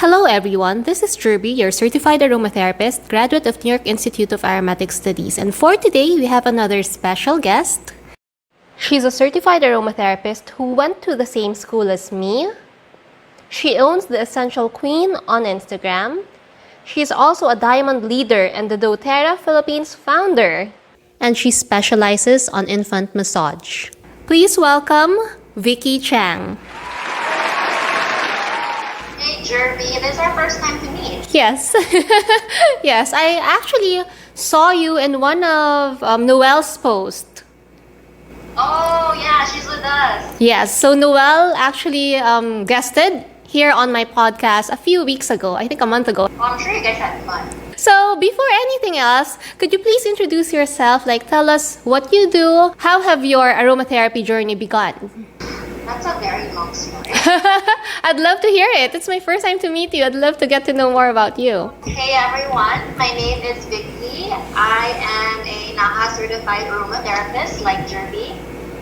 Hello everyone, this is Jerby, your Certified Aromatherapist, graduate of New York Institute of Aromatic Studies. And for today, we have another special guest. She's a Certified Aromatherapist who went to the same school as me. She owns the Essential Queen on Instagram. She's also a Diamond Leader and the DoTerra Philippines founder. And she specializes on infant massage. Please welcome Vicky Chang. Hey Jerby, this is our first time to meet. Yes. Yes, I actually saw you in one of Noelle's posts. Oh yeah, she's with us. Yes, so Noelle actually guested here on my podcast a few weeks ago, I think a month ago. Well, I'm sure you guys had fun. So before anything else, could you please introduce yourself, like tell us what you do, how have your aromatherapy journey begun? That's a very long story. I'd love to hear it. It's my first time to meet you. I'd love to get to know more about you. Hey everyone, my name is Vicky. I am a NAHA certified aromatherapist like Jerby.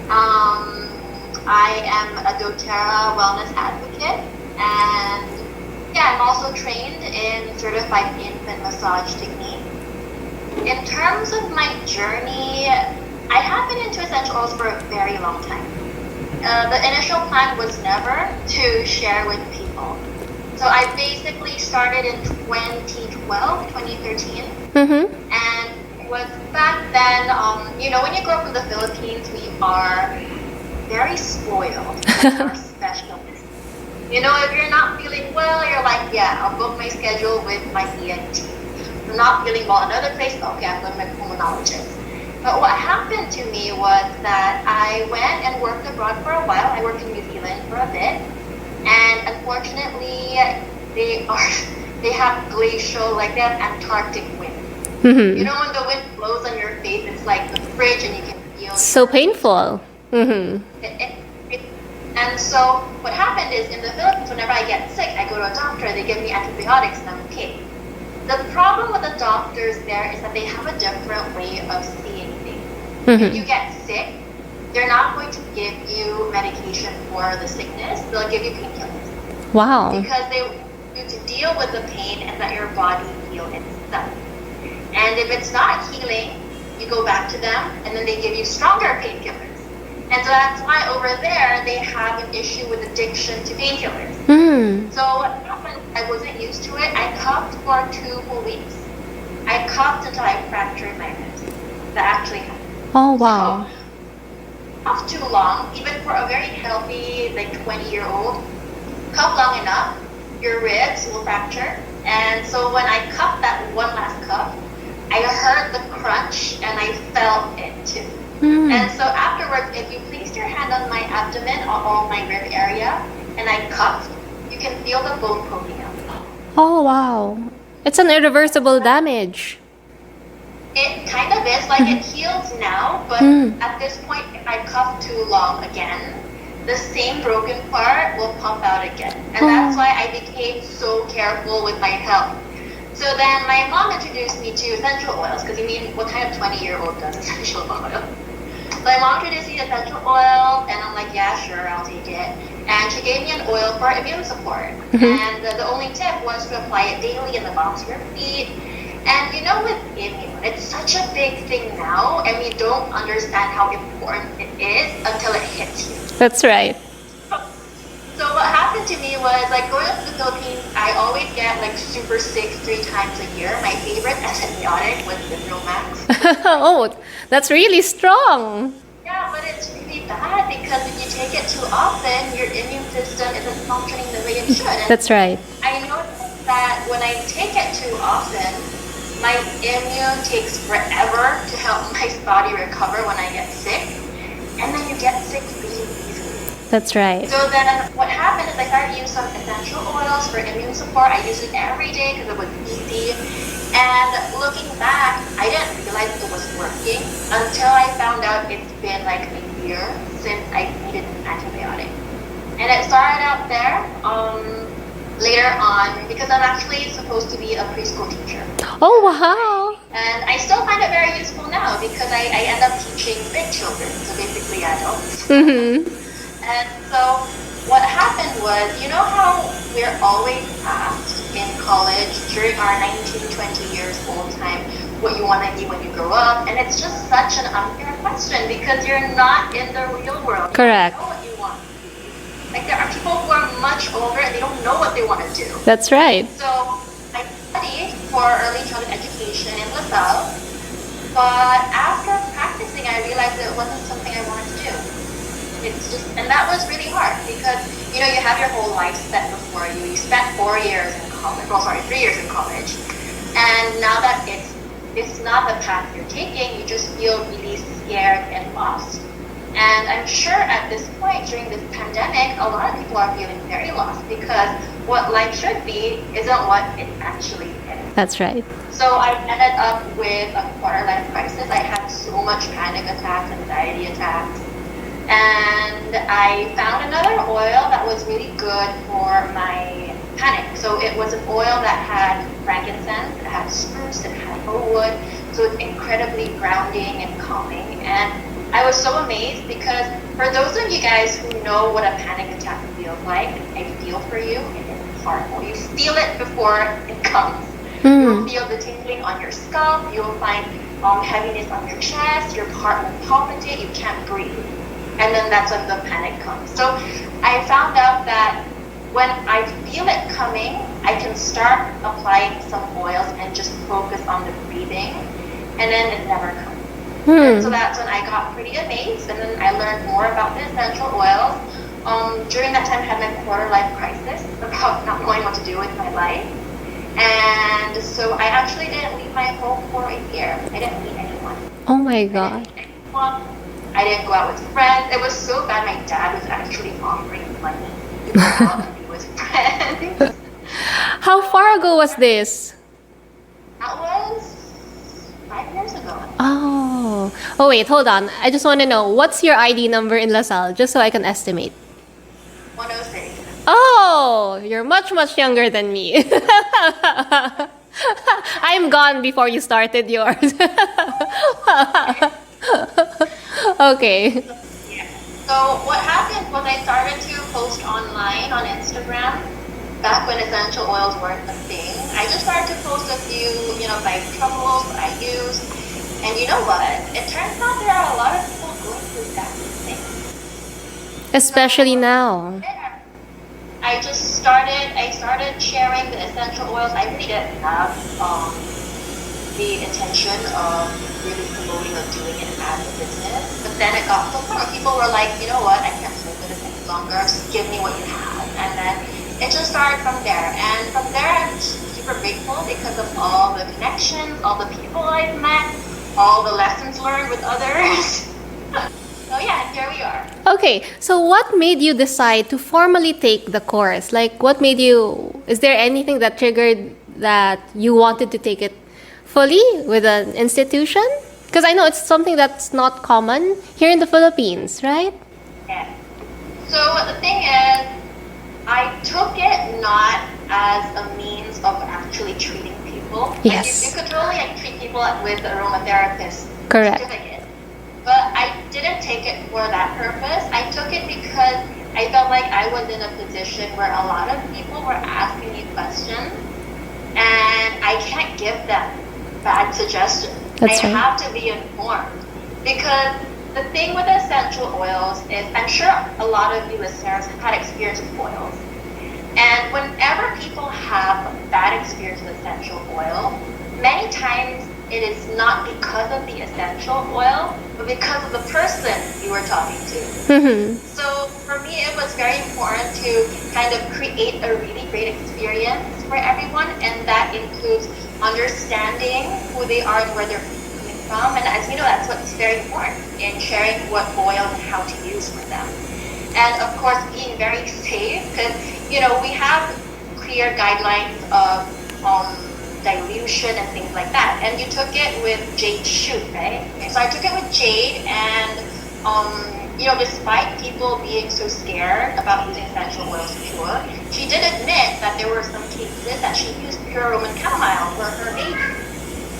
I am a DoTerra wellness advocate, and yeah, I'm also trained in certified infant massage technique. In terms of my journey, I have been into essential oils for a very long time. The initial plan was never to share with people. So I basically started in 2012, 2013. And was back then, when you grow up in the Philippines, we are very spoiled with our specialties. If you're not feeling well, you're like, yeah, I'll book my schedule with my ENT. If I'm not feeling well in another place, okay, I'm going to my pulmonologist. But what happened to me was that I went and worked abroad for a while. I worked in New Zealand for a bit, and unfortunately, they have glacial, like they have Antarctic wind. When the wind blows on your face, it's like the fridge, and you can feel. So painful. And so what happened is in the Philippines, whenever I get sick, I go to a doctor. They give me antibiotics, and I'm okay. The problem with the doctors there is that they have a different way of seeing things. If you get sick, they're not going to give you medication for the sickness. They'll give you painkillers. Wow. Because they want you to deal with the pain and let your body heal itself. And if it's not healing, you go back to them, and then they give you stronger painkillers. And so that's why over there, they have an issue with addiction to painkillers. So what happened, I wasn't used to it. I coughed for 2 whole weeks. I coughed until I fractured my ribs. That actually happened. Oh, wow. So, cough too long, even for a very healthy, like 20-year-old, cough long enough, your ribs will fracture. And so when I coughed that one last cough, I heard the crunch and I felt it too. And so afterwards, if you placed your hand on my abdomen or on my rib area and I cupped, you can feel the bone poking out. Oh, wow. It's an irreversible damage. It kind of is, like it heals now, but at this point, if I cuff too long again, the same broken part will pump out again. And that's why I became so careful with my health. So then my mom introduced me to essential oils, because you mean, what kind of 20-year-old does essential oil? So my mom introduced me to essential oil, and I'm like, yeah, sure, I'll take it. And she gave me an oil for immune support. And the only tip was to apply it daily in the bottoms of your feet. And with immune, it's such a big thing now, and we don't understand how important it is until it hits you. That's right. So what happened to me was, like, going up to the Philippines, I always get like super sick 3 times a year. My favorite antibiotic was Max. Oh, that's really strong. Yeah, but it's really bad because if you take it too often, your immune system isn't functioning the way it should. And That's right. I noticed that when I take it too often, my immune takes forever to help my body recover when I get sick. And then you get sick really easily. That's right. So then what happened is I started to use some essential oils for immune support. I used it every day because it was easy. And looking back, I didn't realize it was working until I found out it's been like a year since I needed an antibiotic. And it started out there later on because I'm actually supposed to be a preschool teacher. Oh, wow. And I still find it very useful now because I end up teaching big children, so basically adults. And so what happened was, you know how we're always asked in college during our 19, 20 years old time what you want to be when you grow up, and it's just such an unfair question because you're not in the real world. Correct. You don't know what you want to be. Like there are people who are much older and they don't know what they want to do. That's right. So I studied for early childhood education in LaSalle, but after practicing, I realized that it wasn't something I wanted to do. It's just, and that was really hard because, you know, you have your whole life set before you. You spent 4 years in college, 3 years in college. And now that it's not the path you're taking, you just feel really scared and lost. And I'm sure at this point during this pandemic, a lot of people are feeling very lost because what life should be isn't what it actually is. That's right. So I ended up with a quarter-life crisis. I had so much panic attacks, anxiety attacks. And I found another oil that was really good for my panic. So it was an oil that had frankincense, it had spruce, it had wood. So it's incredibly grounding and calming. And I was so amazed because for those of you guys who know what a panic attack feels like, I feel for you. It is horrible. You feel it before it comes. You'll feel the tingling on your scalp. You'll find heaviness on your chest. Your heart will palpitate. You can't breathe. And then that's when the panic comes. So I found out that when I feel it coming, I can start applying some oils and just focus on the breathing, and then it never comes. And so that's when I got pretty amazed, and then I learned more about the essential oils. During that time, I had my quarter-life crisis about not knowing what to do with my life. And so I actually didn't leave my home for a year. I didn't meet anyone. Oh my God. I didn't go out with friends. It was so bad. My dad was actually offering money to go out and be with friends. How far ago was this? That was 5 years ago. Oh. Oh, wait, hold on. I just want to know, what's your ID number in LaSalle, just so I can estimate? 106. Oh, you're much, much younger than me. I'm gone before you started yours. Okay. Yeah. So what happened was I started to post online on Instagram back when essential oils weren't a thing. I just started to post a few, life troubles that I use. And you know what? It turns out there are a lot of people going through that thing. Especially now. I started sharing the essential oils. I really didn't have the intention of really promoting or doing it as a business. But then it got to the point where people were like, you know what, I can't live with this any longer. Just give me what you have. And then it just started from there. And from there, I'm super grateful because of all the connections, all the people I've met, all the lessons learned with others. So yeah, here we are. Okay, so what made you decide to formally take the course? Like, what made you, is there anything that triggered that you wanted to take it fully with an institution? Because I know it's something that's not common here in the Philippines, right? Yeah. So the thing is, I took it not as a means of actually treating people. Yes. Like you could totally treat people with the aromatherapist Correct. certificate. But I didn't take it for that purpose. I took it because I felt like I was in a position where a lot of people were asking me questions and I can't give them bad suggestions. That's I right. have to be informed. Because the thing with essential oils is, I'm sure a lot of you listeners have had experience with oils. And whenever people have a bad experience with essential oil, many times it is not because of the essential oil, but because of the person you were talking to. So for me, it was very important to kind of create a really great experience for everyone, and that includes understanding who they are and where they're coming from. And as you know, that's what's very important in sharing what oil and how to use for them. And of course, being very safe, because we have clear guidelines of dilution and things like that. And you took it with Jade Shoot, right? So I took it with Jade, and despite people being so scared about using essential oils pure, she did admit that there were some cases that she used pure Roman chamomile for her baby.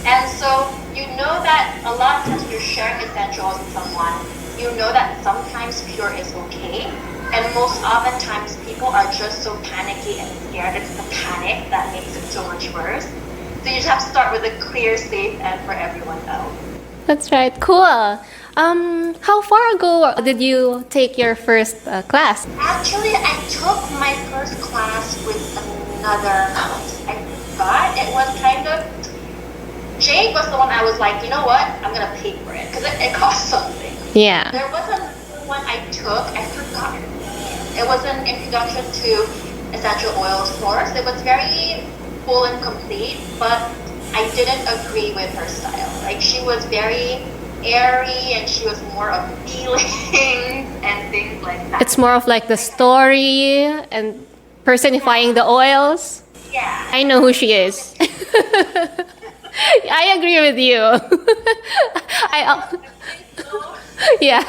And so you know that a lot of times when you're sharing essential oils with someone, you know that sometimes pure is okay, And most oftentimes, people are just so panicky and scared. It's the panic that makes it so much worse. So you just have to start with a clear, safe end for everyone else. That's right. Cool. How far ago did you take your first class? Actually, I took my first class with another house. I forgot. It was kind of... Jade was the one I was like, you know what? I'm going to pay for it because it costs something. Yeah. There was another one I took. I forgot her name. It was an introduction to essential oils course. It was very full and complete, but I didn't agree with her style. Like, she was very airy and she was more of feelings and things like that. It's more of like the story and personifying the oils. Yeah. I know who she is. I agree with you. Yeah.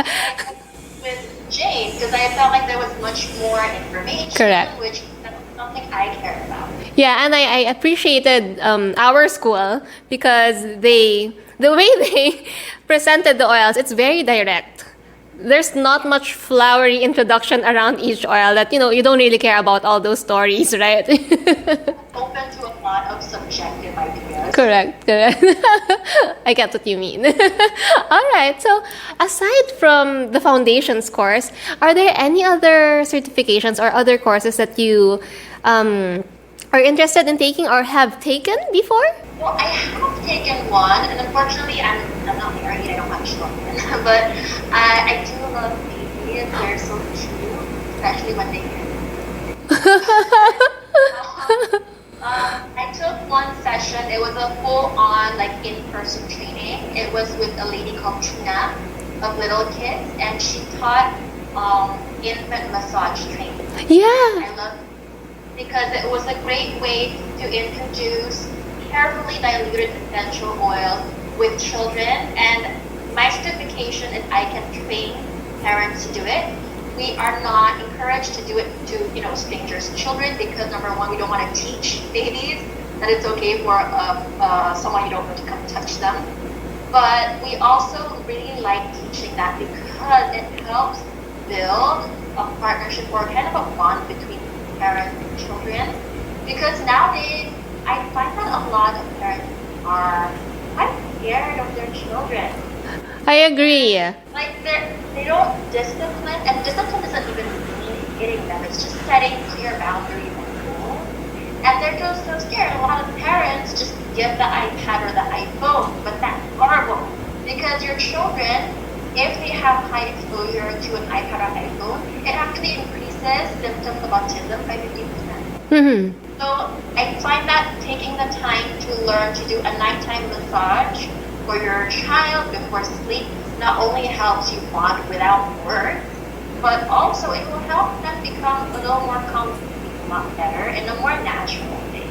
With Jane, because I felt like there was much more information. Correct. Which is something I care about. Yeah, and I appreciated our school because the way they presented the oils, it's very direct. There's not much flowery introduction around each oil that, you don't really care about all those stories, right? Open to a lot of subjective ideas. Correct. I get what you mean. All right, so aside from the foundations course, are there any other certifications or other courses that you are interested in taking or have taken before? Well, I have taken one, and unfortunately, I'm not married. I don't have children, but I do love babies. They're so cute, especially when they get. I took one session. It was a full-on in-person training. It was with a lady called Trina of Little Kids, and she taught infant massage training. Yeah. I love it because it was a great way to introduce carefully diluted essential oils with children, and my certification is I can train parents to do it. We are not encouraged to do it to strangers' children because number one, we don't want to teach babies that it's okay for someone you don't know to come touch them. But we also really like teaching that because it helps build a partnership or kind of a bond between parents and children. Because nowadays, I find that a lot of parents are quite scared of their children. I agree. Like they don't discipline, and discipline doesn't even mean hitting them. It's just setting clear boundaries and rules. And they're just so scared. A lot of parents just give the iPad or the iPhone, but that's horrible because your children, if they have high exposure to an iPad or iPhone, it actually increases symptoms of autism by 50%. Mm-hmm. So I find that taking the time to learn to do a nighttime massage for your child before sleep not only helps you bond without words, but also it will help them become a little more confident, a lot better, in a more natural way.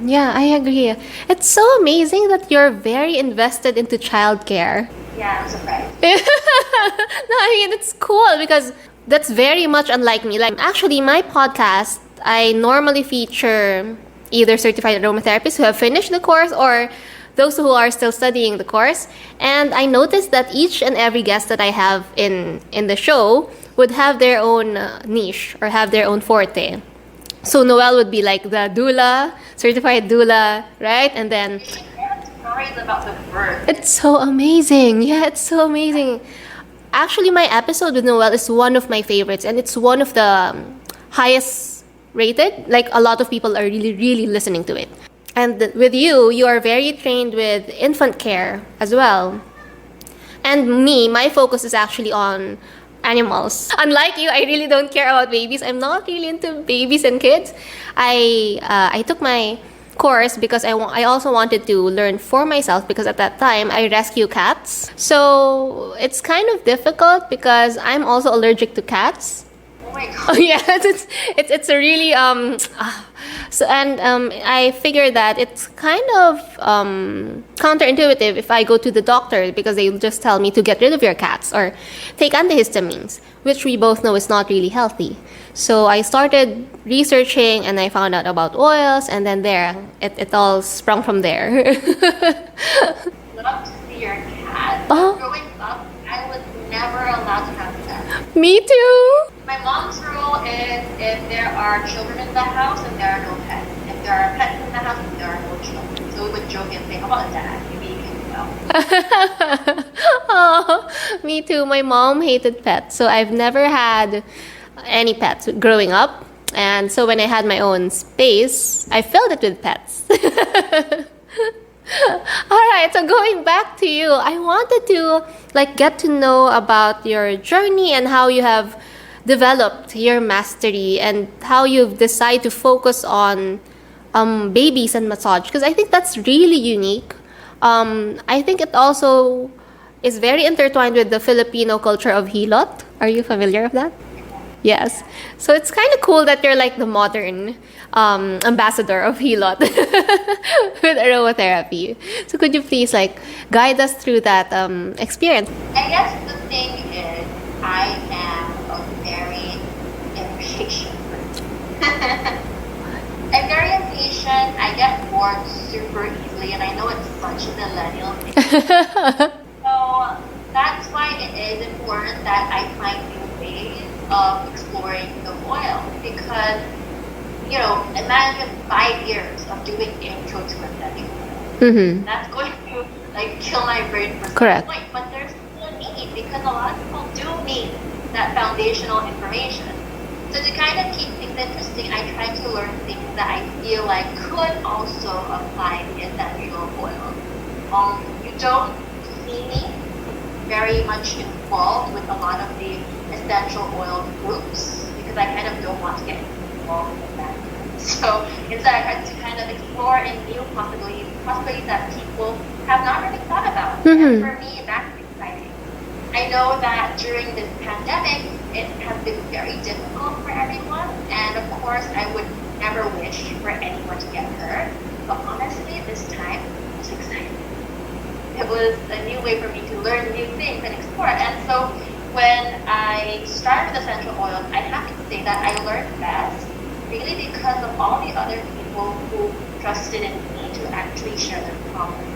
Yeah, I agree. It's so amazing that you're very invested into childcare. Yeah, I'm surprised. No, I mean, it's cool because that's very much unlike me. Like, actually, my podcast, I normally feature either certified aromatherapists who have finished the course or those who are still studying the course. And I noticed that each and every guest that I have in the show would have their own niche or have their own forte. So Noelle would be like the doula, certified doula, right? And then You should hear stories about the birth. it's so amazing. Yeah, it's so amazing. Actually, my episode with Noelle is one of my favorites, and it's one of the highest rated. Like, a lot of people are really, really listening to it. And with you, you are very trained with infant care as well. And me, my focus is actually on animals. Unlike you, I really don't care about babies. I'm not really into babies and kids. I took my course because I also wanted to learn for myself because at that time I rescue cats. So it's kind of difficult because I'm also allergic to cats. Oh my Oh god. yeah, it's a really so and I figured that it's kind of counterintuitive if I go to the doctor because they'll just tell me to get rid of your cats or take antihistamines, which we both know is not really healthy. So I started researching and I found out about oils, and then it all sprung from there. Love to see your cat. Oh. Growing up, I was never allowed to have pets. Me too. My mom's rule is if there are children in the house and there are no pets. If there are pets in the house and there are no children. So we would joke and say, how about that? Maybe you can well. Oh, me too. My mom hated pets, so I've never had any pets growing up. And so when I had my own space, I filled it with pets. All right, so going back to you, I wanted to get to know about your journey and how you have developed your mastery and how you've decided to focus on babies and massage, because I think that's really unique. I think it also is very intertwined with the Filipino culture of hilot. Are you familiar with that? Yes. So it's kind of cool that you're like the modern ambassador of hilot with aromatherapy. So could you please guide us through that experience? I guess the thing is, I am a very impatient person. I'm very impatient. I get bored super easily, and I know it's such a millennial thing. So that's why it is important that I find new ways of exploring the oil, because imagine 5 years of doing intro to essential oil. That's going to kill my brain for some point. But there's still a need, because a lot of people do need that foundational information. So to kind of keep things interesting, I try to learn things that I feel like could also apply the essential oil. You don't see me very much involved with a lot of the essential oil groups, because I kind of don't want to get involved with that. So instead, I try to kind of explore in new possibilities that people have not really thought about. And for me, that's exciting. I know that during this pandemic, it has been very difficult for everyone, and of course, I would never wish for anyone to get hurt. But honestly, this time, it was exciting. It was a new way for me to learn new things and explore. And so when I started with essential oils, I have to say that I learned best really because of all the other people who trusted in me to actually share their problems.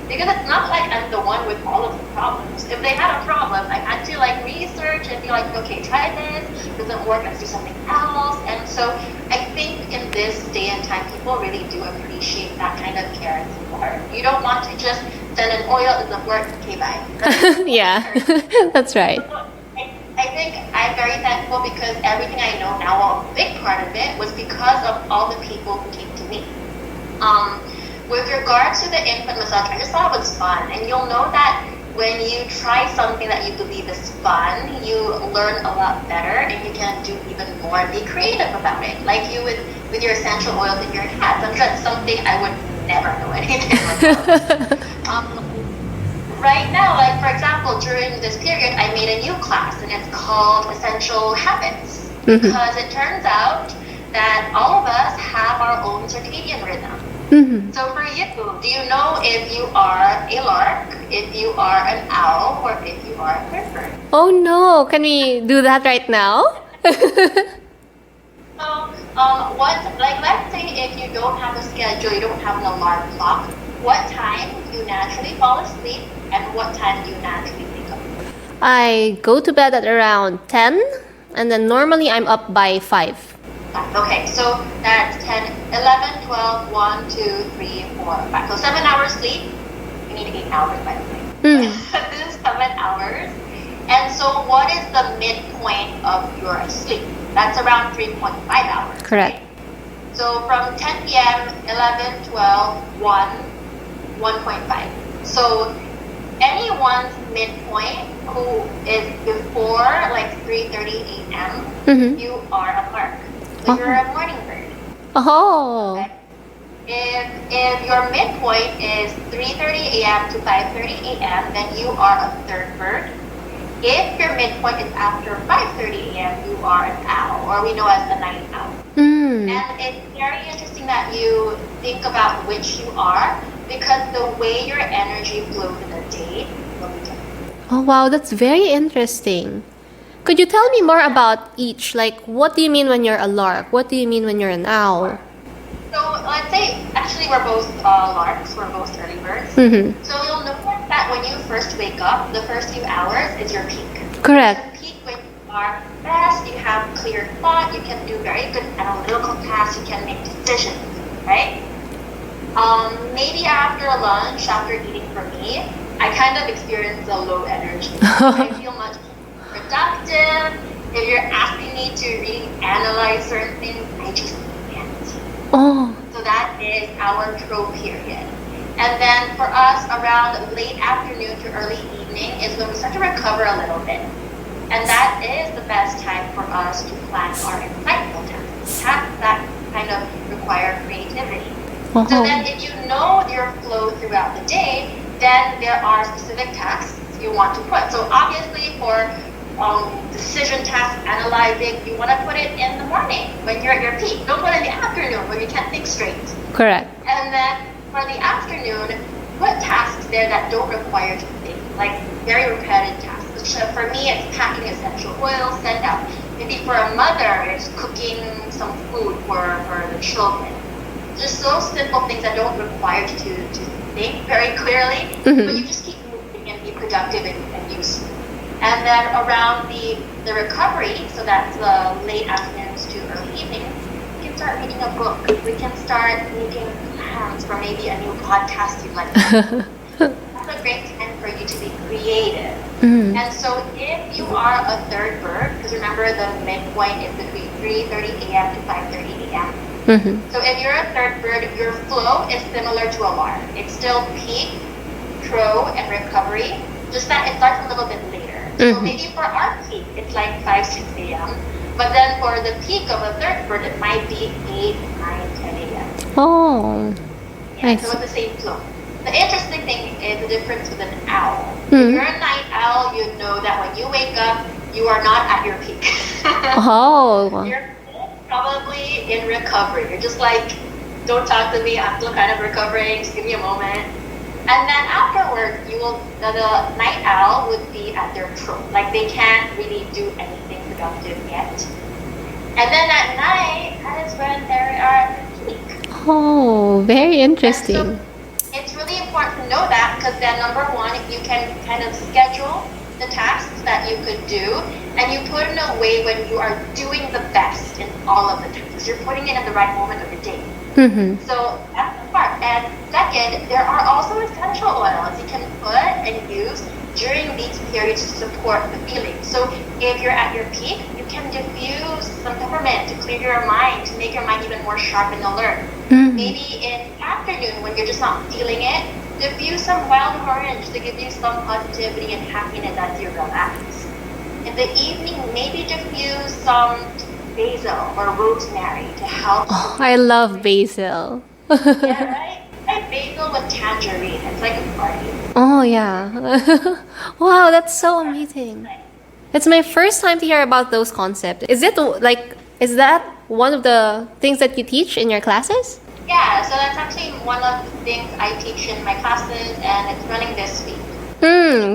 Because it's not like I'm the one with all of the problems. If they had a problem, I had to research and be like, okay, try this, doesn't work, let's do something else. And so I think in this day and time, people really do appreciate that kind of care and support. You don't want to just send an oil, doesn't work, okay, bye. Yeah, that's right. So I think I'm very thankful, because everything I know now, well, a big part of it was because of all the people who came to me. With regards to the infant massage, I just thought it was fun. And you'll know that when you try something that you believe is fun, you learn a lot better, and you can do even more and be creative about it. Like you with your essential oils in your hats. I'm sure that's something I would never know anything about. Right now, for example, during this period, I made a new class, and it's called Essential Habits. Because it turns out that all of us have our own circadian rhythm. So for you, do you know if you are a lark, if you are an owl, or if you are a bird? Oh no, can we do that right now? So, let's say if you don't have a schedule, you don't have an alarm clock, what time do you naturally fall asleep, and what time do you naturally wake up? I go to bed at around 10, and then normally I'm up by 5. Okay, so that's 10, 11, 12, 1, 2, 3, 4, 5. So 7 hours sleep. You need 8 hours, by the way. This is 7 hours. And so what is the midpoint of your sleep? That's around 3.5 hours. Correct. Right? So from 10 p.m., 11, 12, 1, 1.5. So anyone's midpoint who is before 3:30 a.m., you are a lark. So you're a morning bird. Oh. Okay? If your midpoint is 3:30 a.m. to 5:30 a.m., then you are a third bird. If your midpoint is after 5:30 a.m., you are an owl, or we know as the night owl. And it's very interesting that you think about which you are, because the way your energy flows in a day will be different. Oh wow, that's very interesting. Could you tell me more about each? What do you mean when you're a lark? What do you mean when you're an owl? So let's say, actually we're both larks, we're both early birds. So you'll notice that when you first wake up, the first few hours is your peak. Correct. Your peak when you are best, you have clear thought, you can do very good analytical tasks, you can make decisions, right? Maybe after lunch, after eating for me, I kind of experience a low energy. I feel much productive. If you're asking me to really analyze certain things, I just can't. Oh. So that is our pro period. And then for us, around late afternoon to early evening is when we start to recover a little bit. And that is the best time for us to plan our insightful tasks. Tasks that kind of require creativity. Uh-huh. So then if you know your flow throughout the day, then there are specific tasks you want to put. So obviously for decision task analyzing, you want to put it in the morning when you're at your peak. Don't put it in the afternoon when you can't think straight. Correct. And then for the afternoon, put tasks there that don't require to think, like very repetitive tasks. So for me, it's packing essential oils, send out. Maybe for a mother, it's cooking some food for the children. Just those simple things that don't require you to think very clearly, but you just keep moving and be productive and useful. And then around the recovery, so that's the late afternoons to early evening, we can start reading a book. We can start making plans for maybe a new podcast you'd like to do. That's a great time for you to be creative. And so if you are a third bird, because remember the midpoint is between 3:30 a.m. to 5:30 a.m. So if you're a third bird, your flow is similar to alarm. It's still peak, pro, and recovery, just that it starts a little bit later. So maybe for our peak, it's like 5, 6 a.m. But then for the peak of a third bird, it might be 8, 9, 10 a.m. Oh. Yeah, so it's the same flow. The interesting thing is the difference with an owl. If you're a night owl, you know that when you wake up, you are not at your peak. Oh. You're probably in recovery. You're just like, don't talk to me, I'm still kind of recovering, just give me a moment. And then afterwards, the night owl would be at their pro. Like they can't really do anything productive yet. And then at night, that is when they are at their peak. Oh, very interesting. So it's really important to know that because then number one, you can kind of schedule the tasks that you could do and you put in a way when you are doing the best in all of the tasks. You're putting it in the right moment of the day. So that's the part. And second, there are also essential oils you can put and use during these periods to support the feeling. So if you're at your peak, you can diffuse some peppermint to clear your mind, to make your mind even more sharp and alert. Maybe in the afternoon when you're just not feeling it, diffuse some wild orange to give you some positivity and happiness as you relax. In the evening, maybe diffuse some basil or rosemary to help. Oh, I love basil. Yeah, right? Like basil with tangerine. It's like a party. Oh, yeah. Wow, that's so amazing. It's my first time to hear about those concepts. Is that one of the things that you teach in your classes? Yeah, so that's actually one of the things I teach in my classes and it's running this week.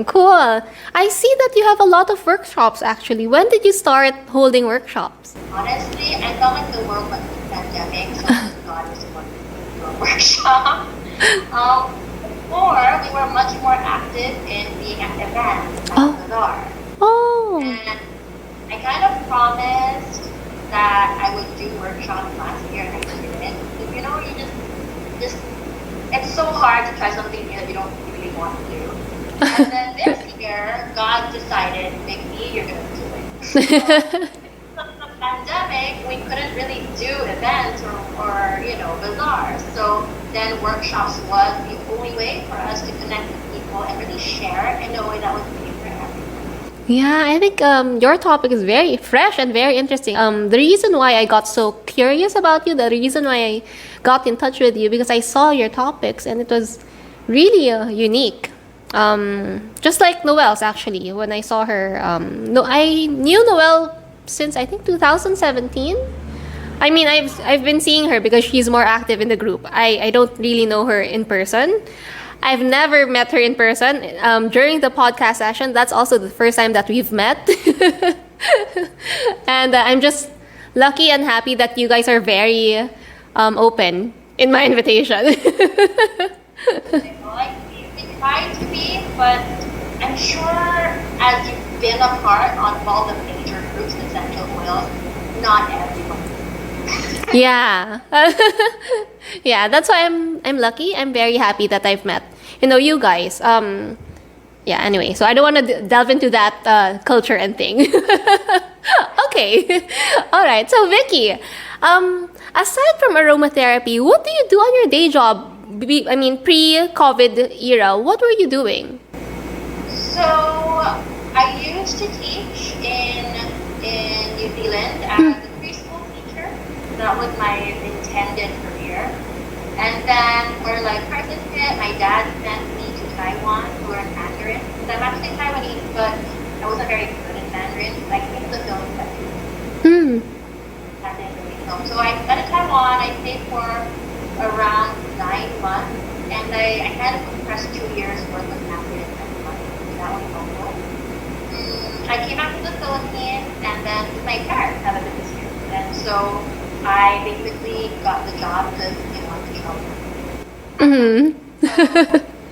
Cool. I see that you have a lot of workshops actually. When did you start holding workshops? Honestly, I felt like the world went through the pandemic, so God was wanting to do a workshop. Before, we were much more active in being at events like Bazaar. Oh. And I kind of promised that I would do workshops last year and I didn't. Because, you know, you just it's so hard to try something new that you don't really want to do. And then this year, God decided, Vicky, you're going to do it. So, because of the pandemic, we couldn't really do events or bazaars. So then workshops was the only way for us to connect with people and really share in a way that was really for everyone. Yeah, I think your topic is very fresh and very interesting. The reason why I got so curious about you, the reason why I got in touch with you, because I saw your topics and it was really unique. Just like Noelle's actually. When I saw her, I knew Noelle since I think 2017. I mean, I've been seeing her because she's more active in the group. I don't really know her in person. I've never met her in person. During the podcast session, that's also the first time that we've met. And I'm just lucky and happy that you guys are very open in my invitation. We try to be, but I'm sure as you been a part on all the major groups in essential oils. Not everyone. Yeah. Yeah, that's why I'm lucky. I'm very happy that I've met, you guys. Yeah, anyway, so I don't want to delve into that culture and thing. Okay. All right. So Vicky, aside from aromatherapy, what do you do on your day job? I mean, pre-COVID era, what were you doing? So I used to teach in New Zealand as a preschool teacher. That was my intended career. And then for like crisis hit, my dad sent me to Taiwan to learn Mandarin. So I'm actually Taiwanese, but I wasn't very good in Mandarin. I came to the Philippines at 2. Hmm. I didn't really know. So I went to Taiwan. I stayed for around 9 months, and I kind of compressed 2 years worth of Mandarin in 9 months. That was helpful. I came back to the Philippines, and then my parents have a business here, and so I basically got the job because they wanted to travel. Mm-hmm.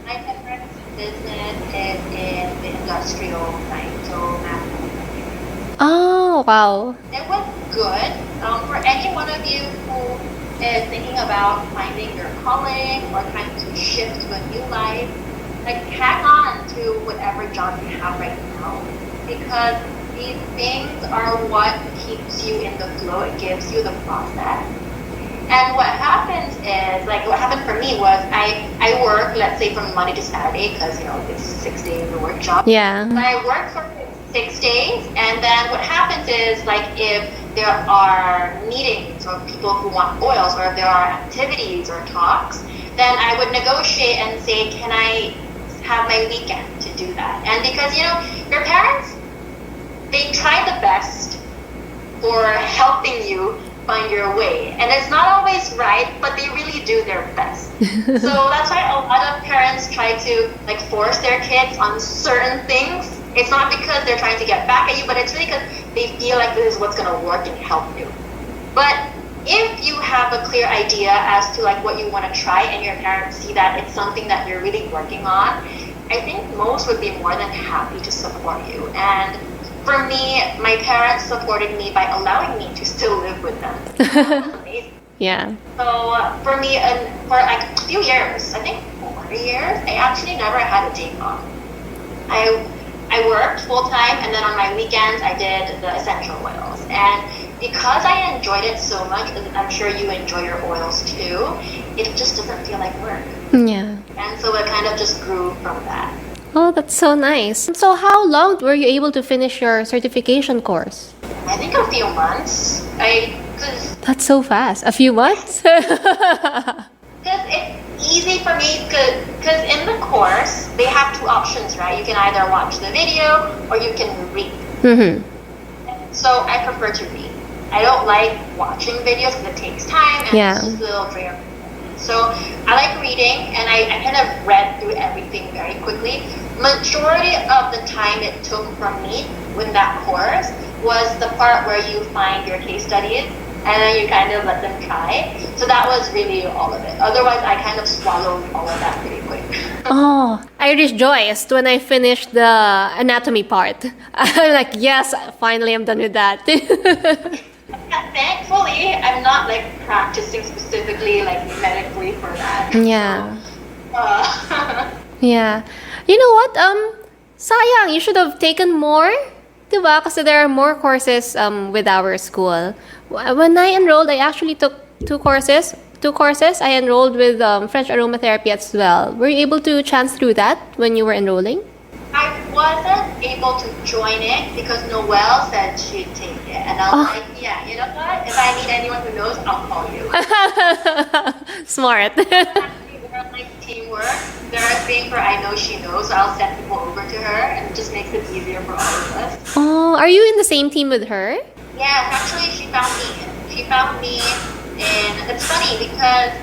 My parents' business is in the industrial side, so manufacturing. Oh, wow. It was good. For any one of you who is thinking about finding your calling or trying to shift to a new life, like hang on to whatever job you have right now, because these things are what keeps you in the flow. It gives you the process. And what happens is, like what happened for me was I work, let's say from Monday to Saturday, because it's 6 days of work job. Yeah. But I work for 6 days, and then what happens is, like if there are meetings or people who want oils, or if there are activities or talks, then I would negotiate and say, can I have my weekend to do that? And because your parents, they try the best for helping you find your way, and it's not always right, but they really do their best. So that's why a lot of parents try to like force their kids on certain things. It's not because they're trying to get back at you, but it's really because they feel like this is what's going to work and help you. But if you have a clear idea as to like what you want to try, and your parents see that it's something that you're really working on, I think most would be more than happy to support you. And for me, my parents supported me by allowing me to still live with them. That was amazing. Yeah. So for me, for like a few years, I think 4 years, I actually never had a day off. I worked full time, and then on my weekends I did the essential oils. And because I enjoyed it so much, and I'm sure you enjoy your oils too, it just doesn't feel like work. Yeah. And so it kind of just grew from that. Oh, that's so nice. So how long were you able to finish your certification course? I think a few months. Because That's so fast. A few months? it's easy for me, because in the course they have 2 options, right? You can either watch the video or you can read. Mm-hmm. So I prefer to read. I don't like watching videos because it takes time and Yeah. it's just a little draining. So I like reading, and I kind of read through everything very quickly. Majority of the time it took from me with that course was the part where you find your case studies and then you kind of let them try. So that was really all of it. Otherwise, I kind of swallowed all of that pretty quick. Oh, I rejoiced when I finished the anatomy part. I'm like, yes, finally I'm done with that. Thankfully, I'm not like practicing specifically like medically for that. Yeah. So, Yeah. You know what? Sayang, you should have taken more. Diba? Kasi there are more courses with our school. When I enrolled, I actually took 2 courses. 2 courses. I enrolled with French aromatherapy as well. Were you able to chance through that when you were enrolling? I wasn't able to join it because Noelle said she'd take it. And I was like, yeah, you know what? If I need anyone who knows, I'll call you. Smart. We're like teamwork. There are things where I know she knows, so I'll send people over to her, and it just makes it easier for all of us. Oh, are you in the same team with her? Yeah, actually, she found me. She found me, and it's funny because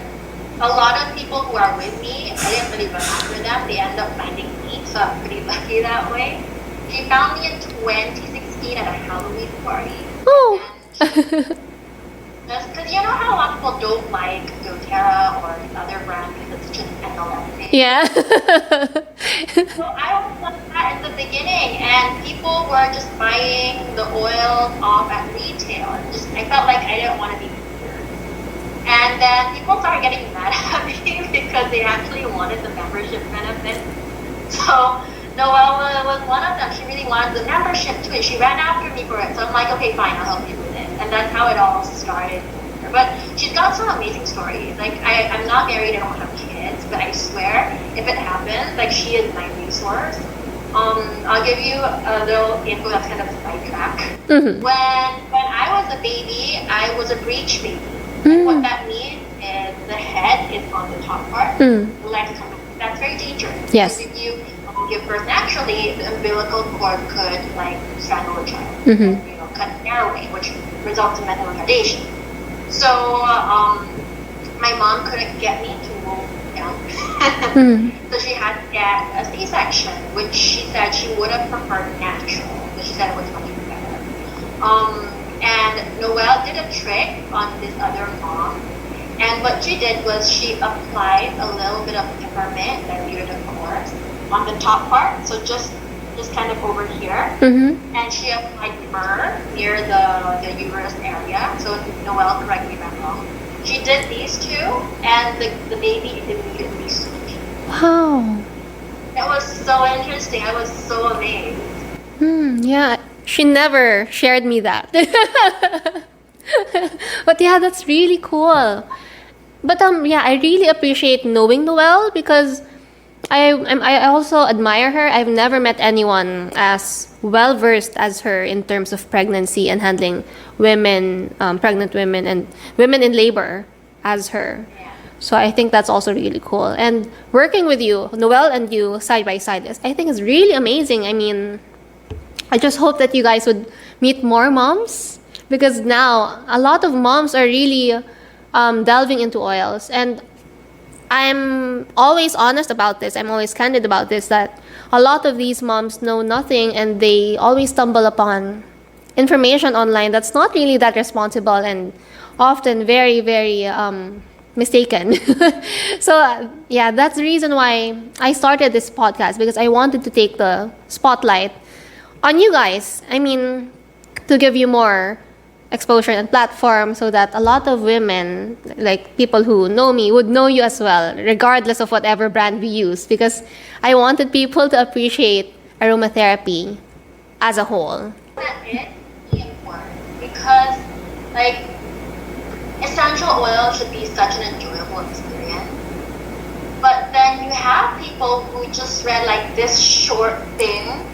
a lot of people who are with me, I didn't really run after them. They end up finding me, so I'm pretty lucky that way. She found me in 2016 at a Halloween party. Oh. Because you know how a lot of people don't like DoTerra or other brands because it's just MLM thing. Yeah. So I was like that in the beginning, and people were just buying the oil off at retail. And just I felt like I didn't want to be here. And then people started getting mad at me because they actually wanted the membership benefits. So Noelle was one of them. She really wanted the membership too, and she ran after me for it. So I'm like, okay, fine, I'll help you with it. And that's how it all started. But she's got some amazing stories. Like I'm not married, I don't have kids, but I swear, if it happens, like she is my resource. I'll give you a little info that's kind of sidetrack. Mm-hmm. When I was a baby, I was a breech baby. And what that means is the head is on the top part, the legs come. That's very dangerous. Yes. Because if you give birth naturally, the umbilical cord could like strangle a child, cut the air away, which results in mental retardation. So my mom couldn't get me to move down. So she had to get a C-section, which she said she would have preferred natural, but she said it was much better. And Noelle did a trick on this other mom, and what she did was she applied a little bit of peppermint, diluted of course, on the top part, so just kind of over here, and she applied myrrh near the uterus area. So Noelle, correct me if I'm wrong. She did these two, and the baby immediately switched. Wow. That was so interesting. I was so amazed. Yeah, she never shared me that. But yeah, that's really cool. But yeah, I really appreciate knowing Noelle because I also admire her. I've never met anyone as well versed as her in terms of pregnancy and handling women, pregnant women and women in labor as her. So I think that's also really cool. And working with you, Noelle and you side by side, I think is really amazing. I mean, I just hope that you guys would meet more moms because now a lot of moms are really delving into oils, and I'm always honest about this. I'm always candid about this, that a lot of these moms know nothing and they always stumble upon information online that's not really that responsible and often very, very mistaken. So yeah, that's the reason why I started this podcast, because I wanted to take the spotlight on you guys. I mean, to give you more exposure and platform so that a lot of women, like people who know me, would know you as well, regardless of whatever brand we use, because I wanted people to appreciate aromatherapy as a whole. That is really important because, like, essential oil should be such an enjoyable experience. But then you have people who just read like this short thing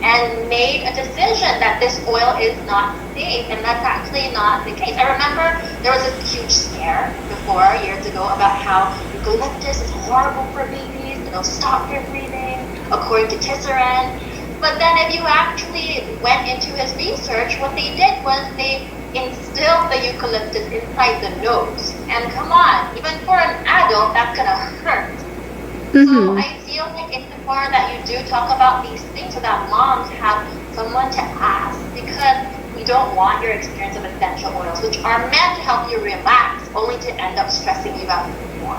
and made a decision that this oil is not safe, and that's actually not the case. I remember there was this huge scare before, years ago, about how eucalyptus is horrible for babies, it'll stop their breathing, according to Tisserand. But then if you actually went into his research, what they did was they instilled the eucalyptus inside the nose. And come on, even for an adult, that's gonna hurt. So I feel like it's important that you do talk about these things so that moms have someone to ask, because we don't want your experience of essential oils, which are meant to help you relax, only to end up stressing you out even more.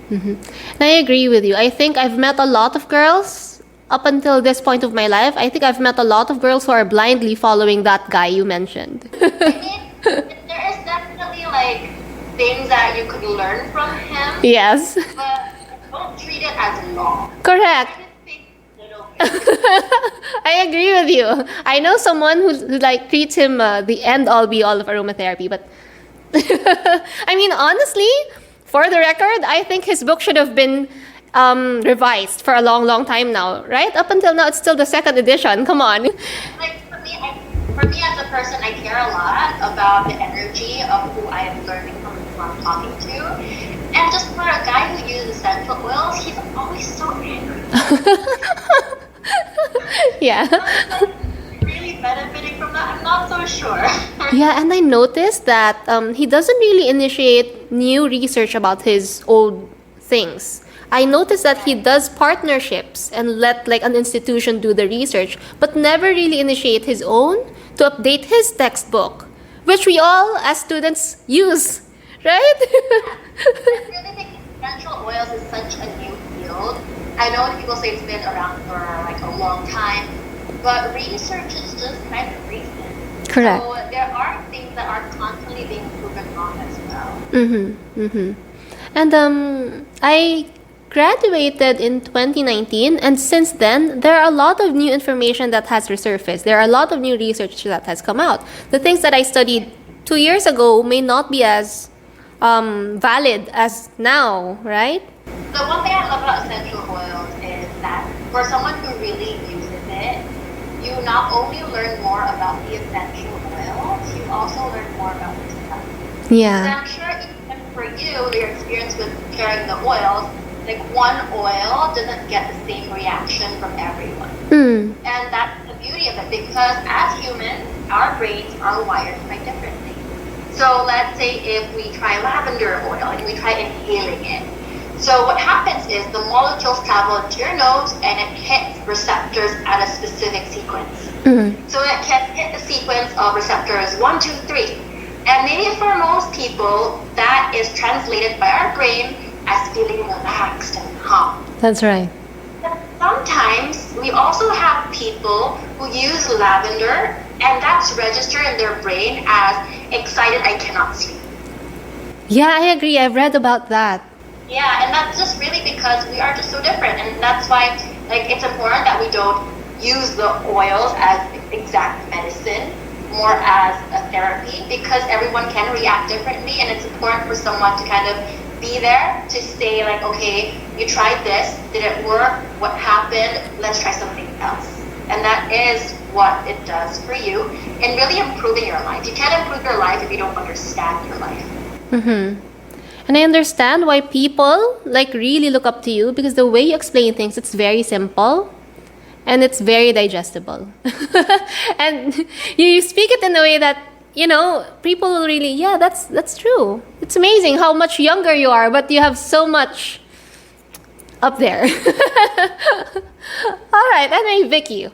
And I agree with you. I think I've met a lot of girls up until this point of my life. I think I've met a lot of girls who are blindly following that guy you mentioned. I mean, there is definitely like things that you could learn from him. Yes. But don't treat it as law. Correct. I just think a little bit. I agree with you. I know someone who like treats him the end all be all of aromatherapy, but I mean, honestly, for the record, I think his book should have been revised for a long, long time now, right? Up until now, it's still the second edition. Come on. Like for me as a person, I care a lot about the energy of who I am learning from, who I'm talking to. And just for a guy who uses essential oils, he's always so angry. Yeah. Really benefiting from that? I'm not so sure. Yeah, and I noticed that he doesn't really initiate new research about his old things. I noticed that he does partnerships and let like an institution do the research, but never really initiate his own to update his textbook, which we all as students use, right? I really think essential oils is such a new field. I know that people say it's been around for like a long time, but research is just kind of recent. Correct. So there are things that are constantly being proven wrong as well. And I graduated in 2019, and since then there are a lot of new information that has resurfaced. There are a lot of new research that has come out. The things that I studied 2 years ago may not be as valid as now, right? The one thing I love about essential oils is that for someone who really uses it, you not only learn more about the essential oils, you also learn more about yourself. Yeah. And I'm sure even for you, your experience with pairing the oils, like one oil doesn't get the same reaction from everyone. And that's the beauty of it, because as humans, our brains are wired quite differently. So let's say if we try lavender oil and we try inhaling it. So what happens is the molecules travel into your nose and it hits receptors at a specific sequence. So it can hit the sequence of receptors 1, 2, 3. And maybe for most people, that is translated by our brain as feeling relaxed and calm. That's right. But sometimes we also have people who use lavender and that's registered in their brain as excited I cannot sleep. Yeah, I agree. I've read about that. Yeah, and that's just really because we are just so different, and that's why like it's important that we don't use the oils as exact medicine, more as a therapy, because everyone can react differently, and it's important for someone to kind of be there to say like, okay, you tried this, did it work? What happened? Let's try something else. And that is what it does for you in really improving your life. You can't improve your life if you don't understand your life. And I understand why people like really look up to you, because the way you explain things, it's very simple and it's very digestible. And you speak it in a way that, you know, people will really, yeah, that's true. It's amazing how much younger you are, but you have so much up there. All right, anyway, Vicky,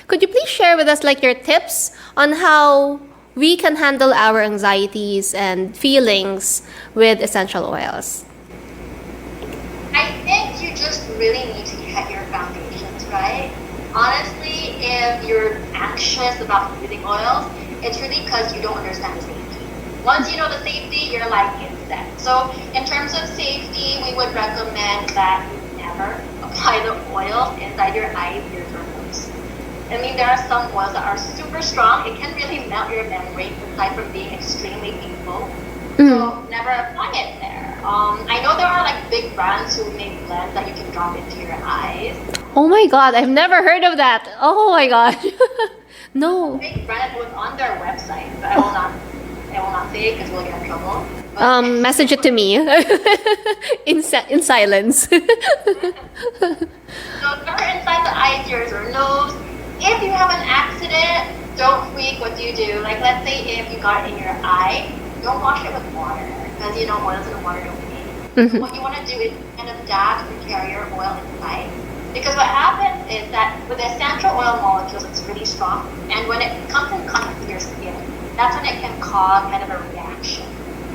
could you please share with us like your tips on how we can handle our anxieties and feelings with essential oils? I think you just really need to get your foundations right. Honestly, if you're anxious about using oils, it's really because you don't understand the safety. Once you know the safety, you're like it's set. So in terms of safety, we would recommend that you never apply the oils inside your eyes, ears, or nose. I mean, there are some oils that are super strong. It can really melt your membrane aside from being extremely painful. So never apply it there. I know there are like big brands who make blends that you can drop into your eyes. Oh my god, I've never heard of that. Oh my gosh. No. Big brand was on their website, but I will not say it because we'll get in trouble. Message it to me in silence. So never inside the eyes, ears, or nose. If you have an accident, don't freak. What do? Like, let's say if you got it in your eye, don't wash it with water, because you know oils in the water don't clean. What you want to do is kind of dab the carrier oil inside, because what happens is that with essential oil molecules, it's really strong, and when it comes in contact with your skin, that's when it can cause kind of a reaction.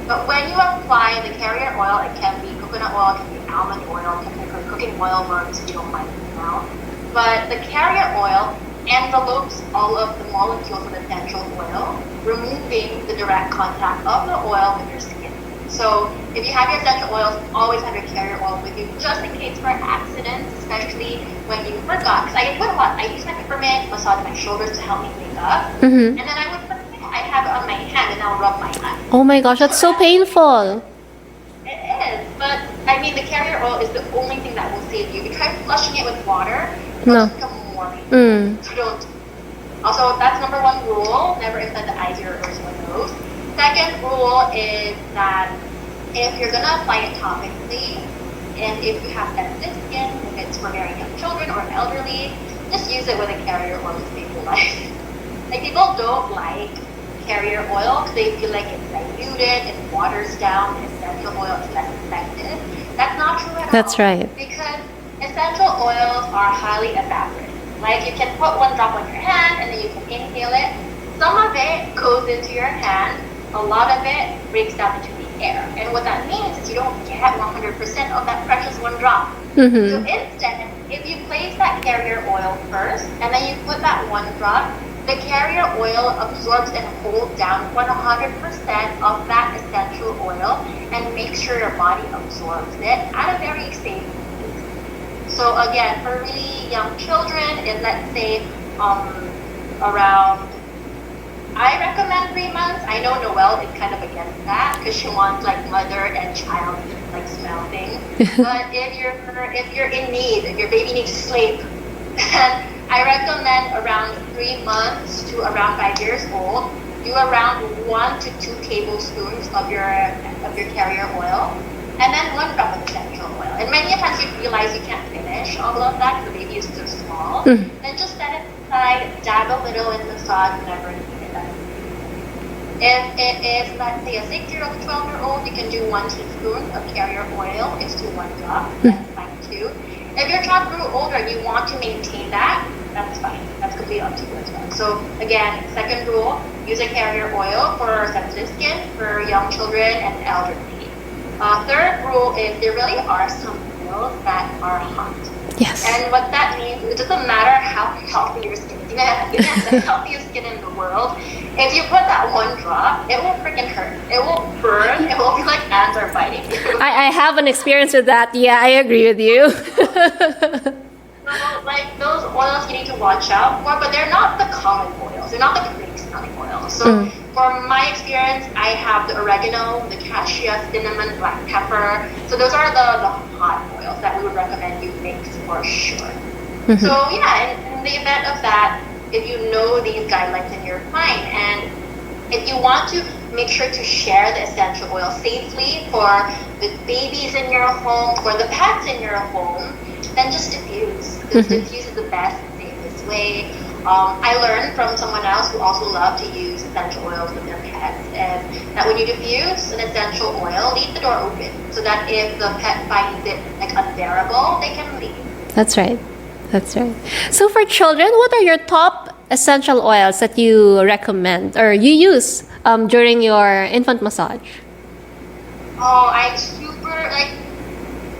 But when you apply the carrier oil, it can be coconut oil, it can be almond oil, it can be cooking oil worms if you don't like the smell. But the carrier oil envelopes all of the molecules of essential oil, removing the direct contact of the oil with your skin. So if you have your essential oils, always have your carrier oil with you, just in case for accidents, especially when you forgot. Because I would what? I use my peppermint, massage my shoulders to help me wake up, and then I would forget. I have it on my hand and I'll rub my eye. Oh my gosh, that's so painful. It is, but I mean the carrier oil is the only thing that will save you. If you try flushing it with water, it'll become more painful. So don't. Also, that's number one rule: never inside the eyes, ears, or nose. Second rule is that if you're gonna apply it topically, and if you have sensitive skin, if it's for very young children or elderly, just use it with a carrier oil to save your life. Like people don't like carrier oil because they feel like it's diluted, it waters down, and essential oil is less effective. That's not true at all. That's right. Because essential oils are highly evaporative. Like you can put one drop on your hand and then you can inhale it. Some of it goes into your hand. A lot of it breaks down into the air. And what that means is you don't get 100% of that precious one drop. Mm-hmm. So instead, if you place that carrier oil first, and then you put that one drop, the carrier oil absorbs and holds down 100% of that essential oil and makes sure your body absorbs it at a very safe pace. So again, for really young children, in let's say around, I recommend 3 months. I know Noelle is kind of against that because she wants like mother and child like smell things. But if you're in need, if your baby needs sleep, then I recommend around 3 months to around 5 years old. Do around 1 to 2 tablespoons of your carrier oil, and then 1 drop of essential oil. And many times you realize you can't finish all of that because the baby is too small. Then just set it aside, dab a little and massage whenever needed. If it is, let's say, a 6-year-old to 12-year-old, you can do 1 teaspoon of carrier oil is to 1 drop. That's fine too. If your child grew older and you want to maintain that, that's fine. That's completely up to you as well. So again, second rule, use a carrier oil for sensitive skin, for young children and elderly. Third rule is there really are some oils that are hot. Yes. And what that means, it doesn't matter how healthy your skin is. You have the healthiest skin in the world. If you put that 1 drop, it will freaking hurt. It will burn. It will be like ants are biting you. I have an experience with that. Yeah, I agree with you. So, like those oils you need to watch out for, but they're not the common oils. They're not the pretty smelling oils. So from my experience, I have the oregano, the cassia, cinnamon, black pepper. So those are the hot oils that we would recommend you mix for sure. So yeah, in the event of that, if you know these guidelines, then you're fine. And if you want to make sure to share the essential oil safely for the babies in your home, for the pets in your home, then just diffuse. Because diffuse is the best and safest way. I learned from someone else who also loved to use essential oils with their pets, and that when you diffuse an essential oil, leave the door open so that if the pet finds it like unbearable, they can leave. That's right. That's right. So for children, what are your top essential oils that you recommend or you use during your infant massage? Oh, I'm super like.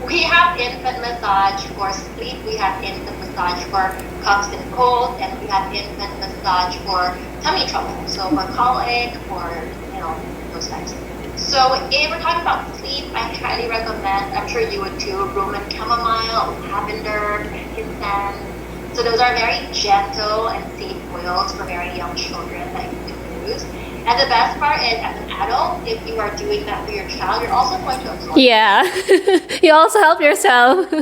We have infant massage for sleep, we have infant massage for coughs and colds, and we have infant massage for tummy trouble. So for colic, for those types. So if we're talking about sleep, I highly recommend, I'm sure you would too, Roman chamomile, lavender, frankincense. So those are very gentle and safe oils for very young children that you can use. And the best part is, as an adult, if you are doing that for your child, you're also going to absorb. Yeah, you also help yourself.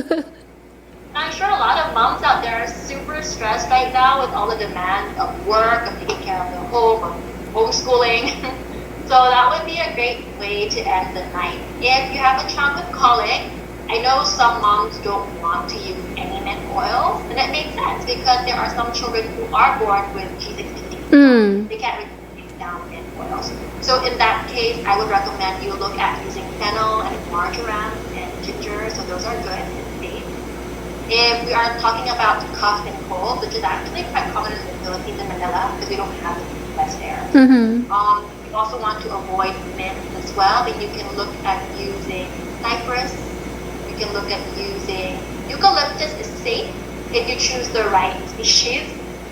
I'm sure a lot of moms out there are super stressed right now with all the demands of work, of taking care of the home, of homeschooling. So that would be a great way to end the night. If you have a child with colic, I know some moms don't want to use any mint oils, and it makes sense because there are some children who are born with G6PD. They can't really take down mint oils. So in that case, I would recommend you look at using fennel and marjoram and ginger. So those are good and safe. If we are talking about cough and cold, which is actually quite common in the Philippines and Manila because we don't have the best there. You also want to avoid mint as well, but you can look at using cypress. You can look at using eucalyptus is safe if you choose the right species.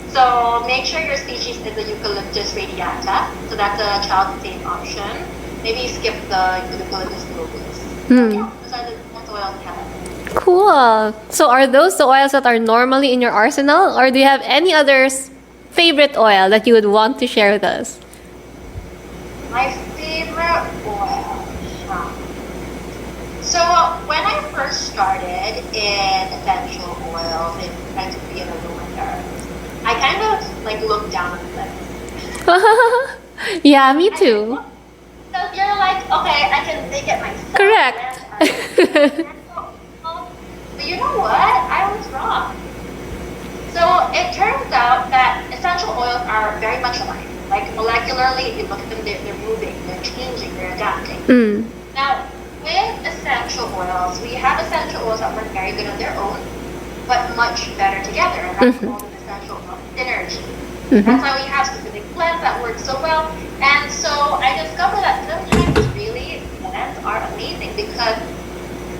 So make sure your species is a Eucalyptus radiata. So that's a child-safe option. Maybe skip the Eucalyptus globulus. Yeah, those are the oils we have. Cool. So are those the oils that are normally in your arsenal, or do you have any others favorite oil that you would want to share with us? My favorite oil. So when I first started in essential oils and trying to be an aromatherapist, I kind of like looked down on them. Yeah, me too. So you're like, okay, I can make it myself. Correct. But you know what? I was wrong. So it turns out that essential oils are very much alike. Like molecularly, if you look at them, they're moving, they're changing, they're adapting. Now, with essential oils, we have essential oils that work very good on their own, but much better together, and that's called an essential oil synergy. That's why we have specific blends that work so well. And so I discovered that sometimes it's really best are amazing because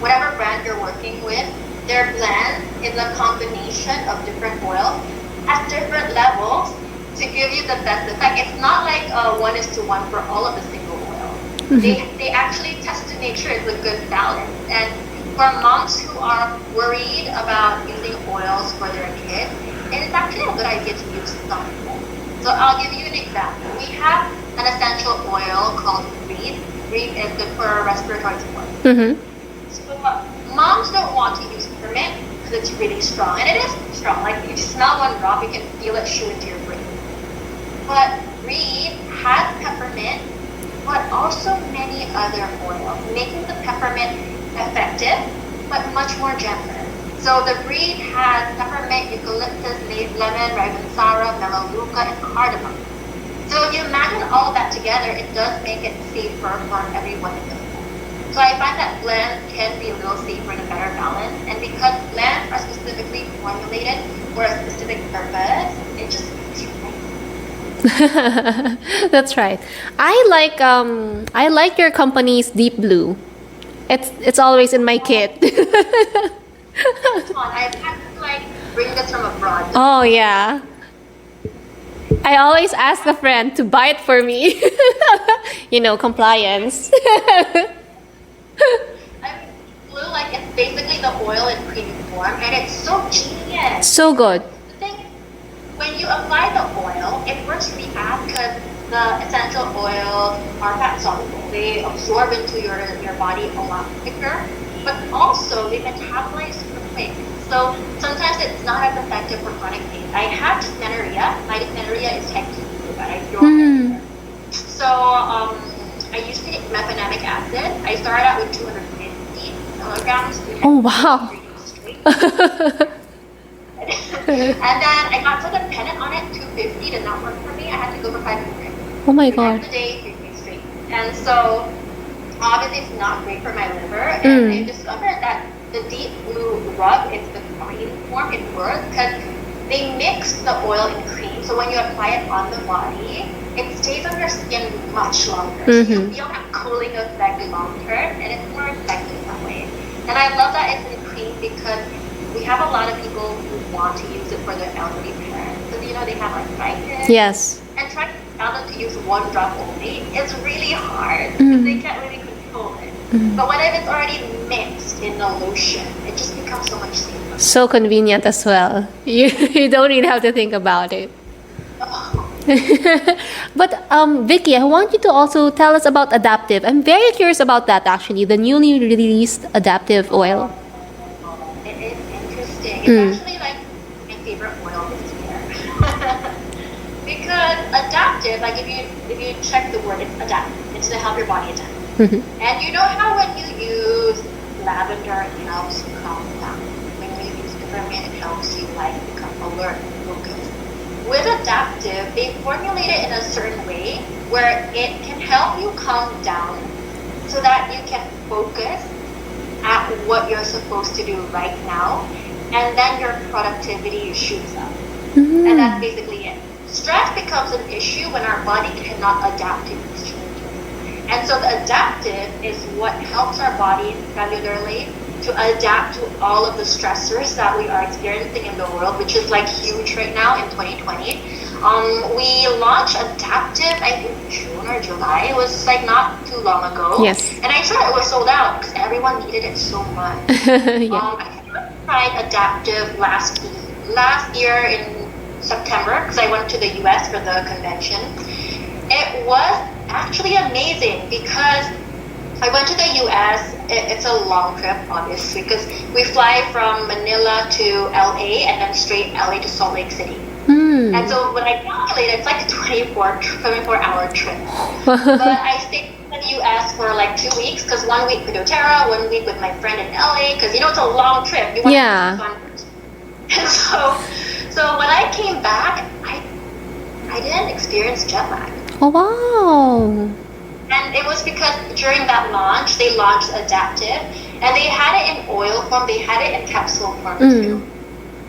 whatever brand you're working with, their blend is a combination of different oils at different levels to give you the best effect. It's not like 1:1 for all of the single oil. They actually test to make sure it's a good balance. And for moms who are worried about using oils for their kids, it's actually a good idea to use some. So I'll give you an example. We have an essential oil called reed. Reed is good for respiratory support. So moms don't want to use peppermint because it's really strong, and it is strong. Like if you smell one drop, you can feel it shoot into your brain. But reed has peppermint, but also many other oils, making the peppermint effective, but much more gentler. So the reed has peppermint, eucalyptus, lemon, ravensara, melaleuca, and cardamom. So if you imagine all of that together, it does make it safer for everyone in the home. So I find that blends can be a little safer and a better balance. And because blends are specifically formulated for a specific purpose, it just makes you right. That's right. I like your company's deep blue. It's always in my kit. I've had to like bring this from abroad. Oh yeah. I always ask a friend to buy it for me. Compliance. Blue, like it's basically the oil in cream form, and it's so genius. So good. The thing is, when you apply the oil, it works really fast because the essential oils are fat soluble. They absorb into your body a lot quicker, but also they metabolize super quick. So sometimes it's not as effective for chronic pain. I have dysmenorrhea. My dysmenorrhea is type 2, but I don't. So I used to take mefenamic acid. I started out with 250 milligrams. Oh wow. And then I got so dependent on it, 250 did not work for me. I had to go for 500. Oh my god. A day, 3 days straight. And so obviously it's not great for my liver. And I discovered that the deep blue rub is the cream form. It works because they mix the oil in cream. So when you apply it on the body, it stays on your skin much longer. So you feel that cooling effect long term, and it's more effective that way. And I love that it's in cream because we have a lot of people who want to use it for their elderly parents. Because they have arthritis. Yes. And trying to tell them to use one drop only is really hard because they can't really control it. But when it's already mixed in the lotion, it just becomes so much safer. So convenient as well. You don't even have to think about it. But Vicky, I want you to also tell us about Adaptive. I'm very curious about that actually, the newly released Adaptive oil. It is interesting. It's actually like my favorite oil this year. Because Adaptive, like if you check the word, it's adaptive. It's to help your body adapt. And you know how when you use lavender, it helps you calm down. When you use peppermint, it helps you become alert and focused. With Adaptive, they formulate it in a certain way where it can help you calm down so that you can focus at what you're supposed to do right now, and then your productivity shoots up. And that's basically it. Stress becomes an issue when our body cannot adapt to these changes. And so the Adaptive is what helps our body cellularly to adapt to all of the stressors that we are experiencing in the world, which is huge right now in 2020. We launched Adaptive, I think June or July. It was not too long ago. Yes. And I saw it was sold out because everyone needed it so much. I tried Adaptive last year in September because I went to the US for the convention. It was actually amazing because I went to the US. It's a long trip, obviously, because we fly from Manila to LA and then straight LA to Salt Lake City. And so when I calculated, it's like a 24-hour trip. But I stayed in the US for 2 weeks because 1 week with DoTerra, 1 week with my friend in LA because it's a long trip. You want to have fun. And so when I came back, I didn't experience jet lag. Oh wow. And it was because during that launch, they launched Adaptive, and they had it in oil form, they had it in capsule form too.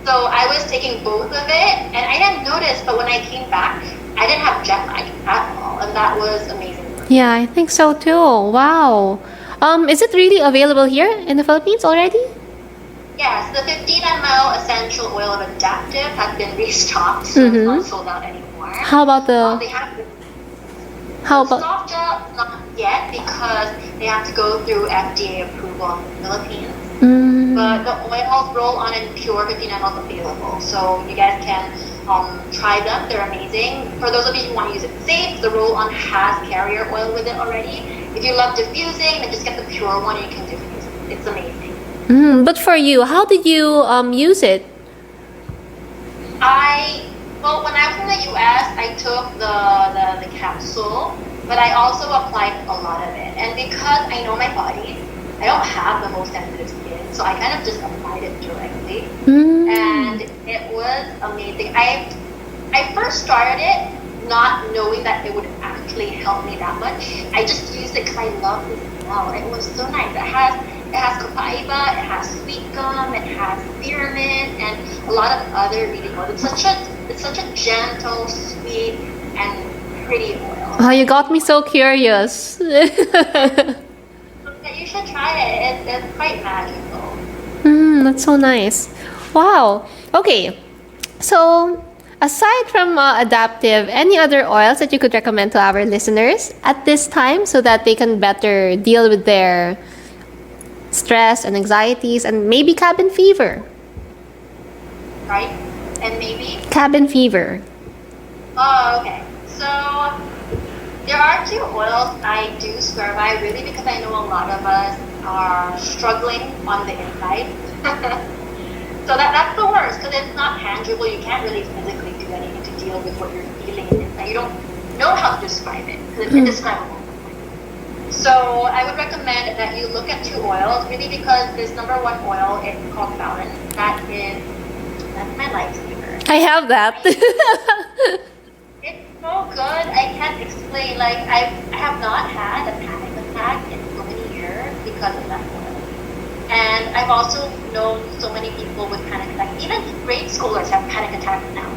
So I was taking both of it, and I didn't notice, but when I came back, I didn't have jet lag at all, and that was amazing. Yeah, I think so too. Wow. Is it really available here in the Philippines already? Yes, the 15 ml essential oil of Adaptive has been restocked, so it's not sold out anymore. How about They have how the about soft gel, not yet, because they have to go through FDA approval in the Philippines. But the oils roll on in pure 15 ml available, so you guys can try them. They're amazing. For those of you who want to use it safe, the roll on has carrier oil with it already. If you love diffusing, then just get the pure one and you can diffuse it. It's amazing. But for you, how did you use it? Well, when I was in the US, I took the capsule, but I also applied a lot of it. And because I know my body, I don't have the most sensitive skin, so I kind of just applied it directly. And it was amazing. I first started it not knowing that it would actually help me that much. I just used it because I love the smell. It was so nice. It has copaiba, it has sweet gum, it has spearmint, and a lot of other really oils. It's such a gentle, sweet, and pretty oil. Oh, you got me so curious. You should try it. It's quite magical. That's so nice. Wow. Okay. So, aside from Adaptive, any other oils that you could recommend to our listeners at this time so that they can better deal with their stress and anxieties and maybe cabin fever? Right? And maybe? Cabin fever. Oh, okay. So, there are two oils I do swear by, really, because I know a lot of us are struggling on the inside. So that's the worst, because it's not tangible. You can't really physically do anything to deal with what you're feeling inside. You don't know how to describe it, because it's indescribable. So I would recommend that you look at two oils, really, because this number one oil is called Balance. That's my lifesaver. I have that. It's so good. I can't explain. Like I have not had a panic attack in so many years because of that oil. And I've also known so many people with panic attacks. Even grade schoolers have panic attacks now.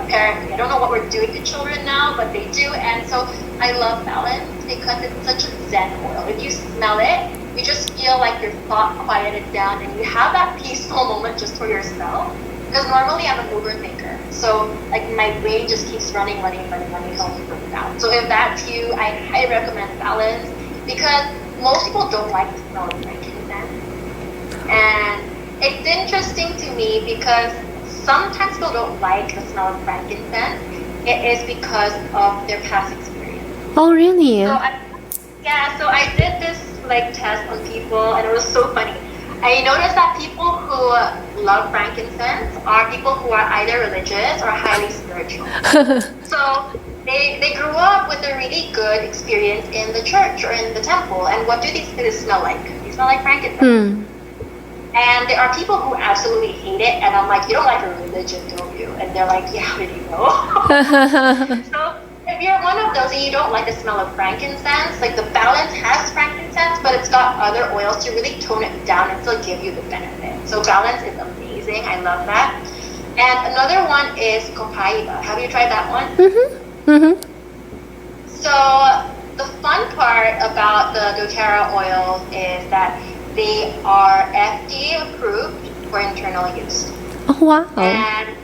Apparently, I don't know what we're doing to children now, but they do. And so I love Balance because it's such a zen oil. If you smell it, you just feel like your thought quieted down and you have that peaceful moment just for yourself. Because normally I'm an overthinker. So like my brain just keeps running till you break down. So if that's you, I highly recommend Balance because most people don't like the smell of frankincense. And it's interesting to me because sometimes people don't like the smell of frankincense. It is because of their past experience. Oh, really? So I did this like test on people, and it was so funny. I noticed that people who love frankincense are people who are either religious or highly spiritual. So they grew up with a really good experience in the church or in the temple. And what do these things smell like? They smell like frankincense. And there are people who absolutely hate it, and I'm like, you don't like a religion, don't you? And they're like, yeah, how did you know? So if you're one of those and you don't like the smell of frankincense, like the Balance has frankincense, but it's got other oils to really tone it down and still give you the benefit. So Balance is amazing. I love that. And another one is copaiba. Have you tried that one? So the fun part about the doTerra oils is that they are FDA approved for internal use. Oh, wow. And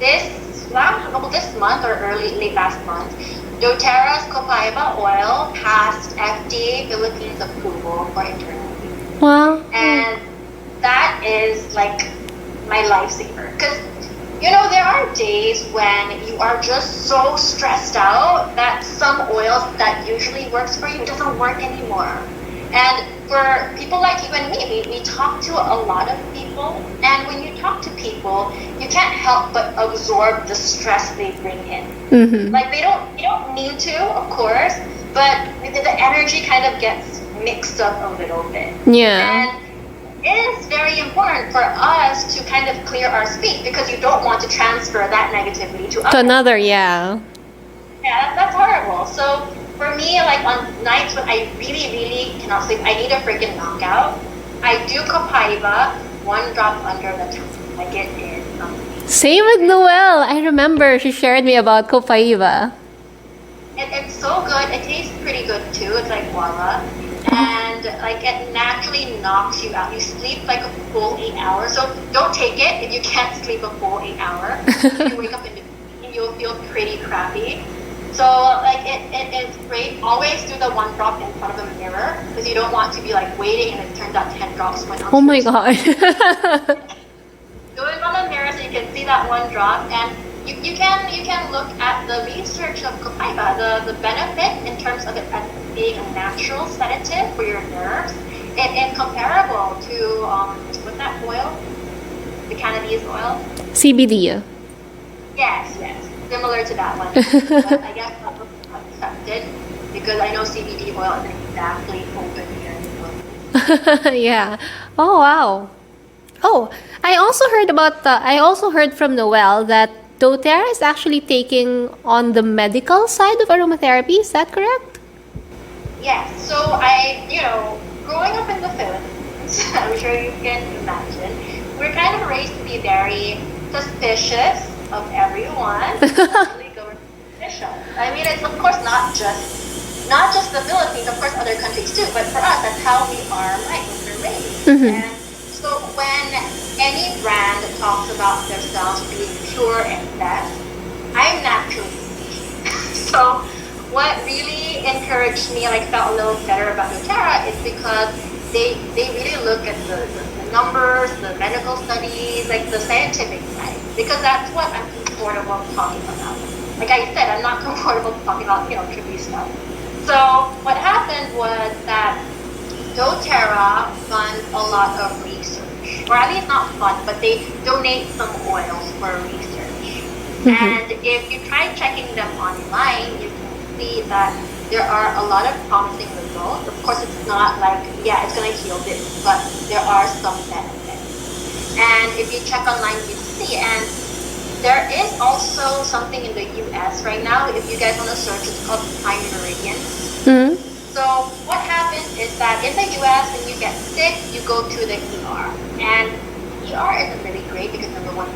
this month or late last month, doTerra's copaiba oil passed FDA Philippines approval for internal use. Wow. And that is like my lifesaver. Because, you know, there are days when you are just so stressed out that some oils that usually works for you doesn't work anymore. And for people like you and me, we talk to a lot of people, and when you talk to people, you can't help but absorb the stress they bring in. Like you don't mean to, of course, but the energy kind of gets mixed up a little bit. Yeah. And it is very important for us to kind of clear our space because you don't want to transfer that negativity to others. To another, yeah. Yeah, that's horrible. So for me, like on nights when I really cannot sleep, I need a freaking knockout. I do copaiba, 1 drop under the tongue. I get in. Same with Noelle. I remember she shared me about copaiba. It's so good. It tastes pretty good too. It's like guava. and like it naturally knocks you out. You sleep like a full 8 hours, so don't take it if you can't sleep a full 8 hour. If you wake up in the morning, you'll feel pretty crappy. So like it is great. Always do the one drop in front of the mirror because you don't want to be like waiting and it turns out 10 drops went on. Oh my god. Do it on the mirror so you can see that one drop, and you can look at the research of copaiba, the benefit in terms of it as being a natural sedative for your nerves. It's comparable to what's that oil? The cannabis oil? CBD. Yes, similar to that one. But I guess that was not accepted because I know CBD oil isn't exactly open here in the Philippines. Yeah. Oh wow. Oh, I also heard from Noel that DoTerra is actually taking on the medical side of aromatherapy. Is that correct? Yes. So growing up in the Philippines, I'm sure you can imagine, we're kind of raised to be very suspicious of everyone. Especially government officials. I mean, it's of course not just the Philippines, of course other countries too, but for us, that's how we are, right? We're raised. Mm-hmm. And so when any brand talks about themselves being pure and best, I'm naturally so what really encouraged me, like felt a little better about doTerra, is because they really look at the numbers, the medical studies, like the scientific side, because that's what I'm comfortable talking about. Like I said, I'm not comfortable talking about trippy stuff. So what happened was that doTerra funds a lot of research, or at least not fund, but they donate some oils for research. Mm-hmm. And if you try checking them online, you can see that there are a lot of promising results. Of course, it's not like, it's going to heal this, but there are some benefits. And if you check online, you see, and there is also something in the US right now. If you guys want to search, it's called Prime Meridian. Mm-hmm. So what happens is that in the US, when you get sick, you go to the ER. And ER isn't really great because number one,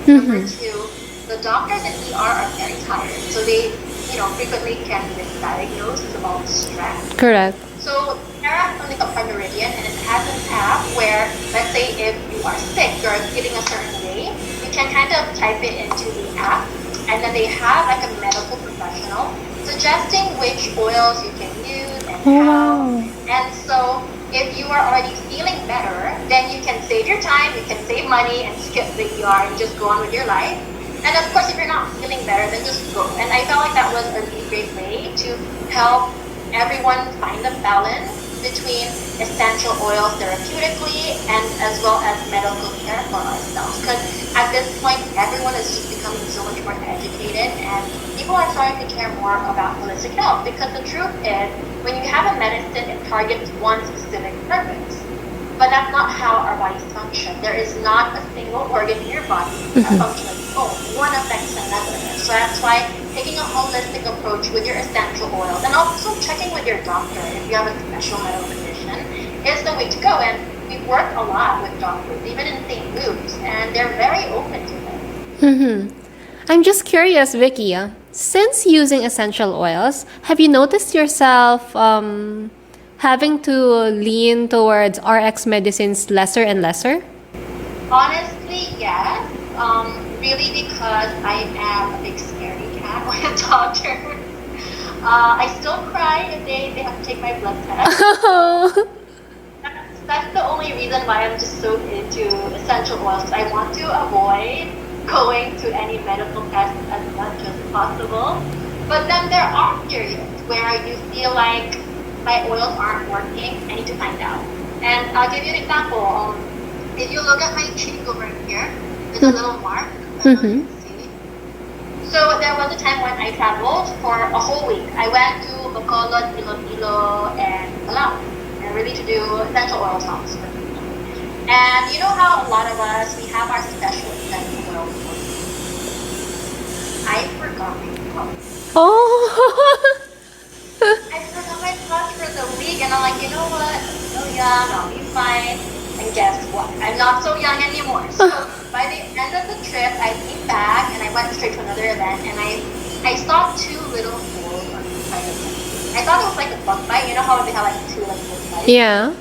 number two, the doctors in ER are very tired. So they, frequently can misdiagnose with all the stress. Correct. So Terra has something called Prime Meridian, and it has an app where, let's say if you are sick, you're feeling a certain way, you can kind of type it into the app, and then they have like a medical professional suggesting which oils you can use and how. And so if you are already feeling better, then you can save your time, you can save money and skip the ER and just go on with your life. And of course, if you're not feeling better, then just go. And I felt like that was a really great way to help everyone find a balance between essential oils therapeutically and as well as medical care for ourselves. Because at this point, everyone is just becoming so much more educated, and people are starting to care more about holistic health. Because the truth is, when you have a medicine, it targets one specific purpose. But that's not how our bodies function. There is not a single organ in your body that functions like, one affects another. So that's why taking a holistic approach with your essential oils, and also checking with your doctor if you have a special medical condition, is the way to go. And we work a lot with doctors, even in St. Luke's, and they're very open to it. I'm just curious, Vicky, since using essential oils, have you noticed yourself having to lean towards RX medicines lesser and lesser? Honestly, yes. Really, because I am a big scaredy cat with doctors. I still cry if they have to take my blood test. That's the only reason why I'm just so into essential oils. I want to avoid going to any medical tests as much as possible. But then there are periods where you feel like my oils aren't working. I need to find out. And I'll give you an example. If you look at my cheek over here, there's a little mark. I don't know if you can see. So there was a time when I traveled for a whole week. I went to Bacolod, Iloilo, and Palau, and really to do essential oil talks for people. And you know how a lot of us, we have our special essential oil talks. I forgot my pouch. I forgot my pouch for the week, and I'm like, you know what? I'm so young, I'll be fine. And guess what? I'm not so young anymore. So by the end of the trip, I came back and I went straight to another event, and I saw two little holes on the side of my face. I thought it was like a bug bite. You know how they have like two like bug bites? Yeah.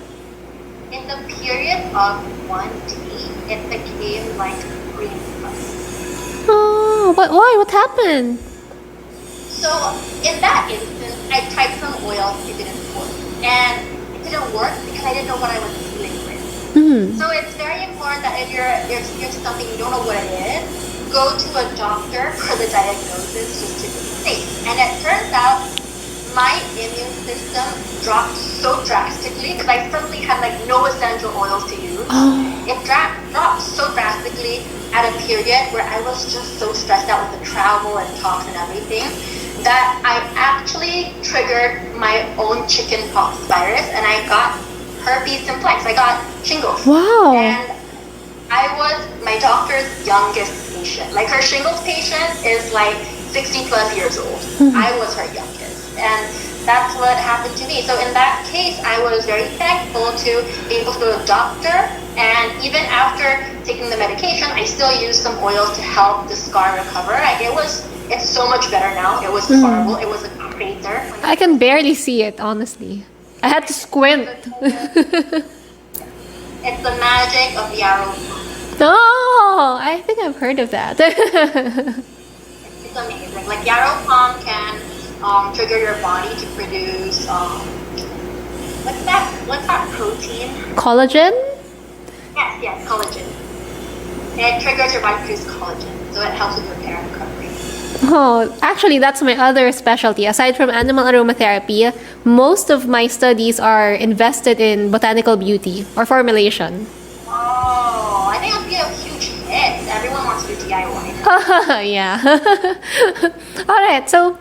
In the period of 1 day, it became like green pus. Oh, why? What happened? So in that instance, I tried some oil, it didn't work. And it didn't work because I didn't know what I was dealing with. Mm. So it's very important that if you're experiencing something you don't know what it is, go to a doctor for the diagnosis just to be safe. And it turns out my immune system dropped so drastically because I suddenly had like no essential oils to use. Oh. It dropped so drastically at a period where I was just so stressed out with the travel and talks and everything that I actually triggered my own chickenpox virus and I got herpes simplex. I got shingles. Wow. And I was my doctor's youngest patient. Like her shingles patient is like 60 plus years old. I was her youngest. And that's what happened to me. So in that case, I was very thankful to be able to go to a doctor. And even after taking the medication, I still used some oils to help the scar recover. It's so much better now. It was horrible. It was a crater. I can barely see it, honestly. I had to squint. It's the magic of the arrow. Oh, I think I've heard of that. It's amazing. Like yarrow palm can trigger your body to produce what's that protein? Collagen? Yes, collagen. It triggers your body to produce collagen, so it helps with repair and recovery. Oh, actually, that's my other specialty. Aside from animal aromatherapy, most of my studies are invested in botanical beauty or formulation. Oh, I think it would be a huge hit. Everyone wants to do DIY. Yeah. All right. So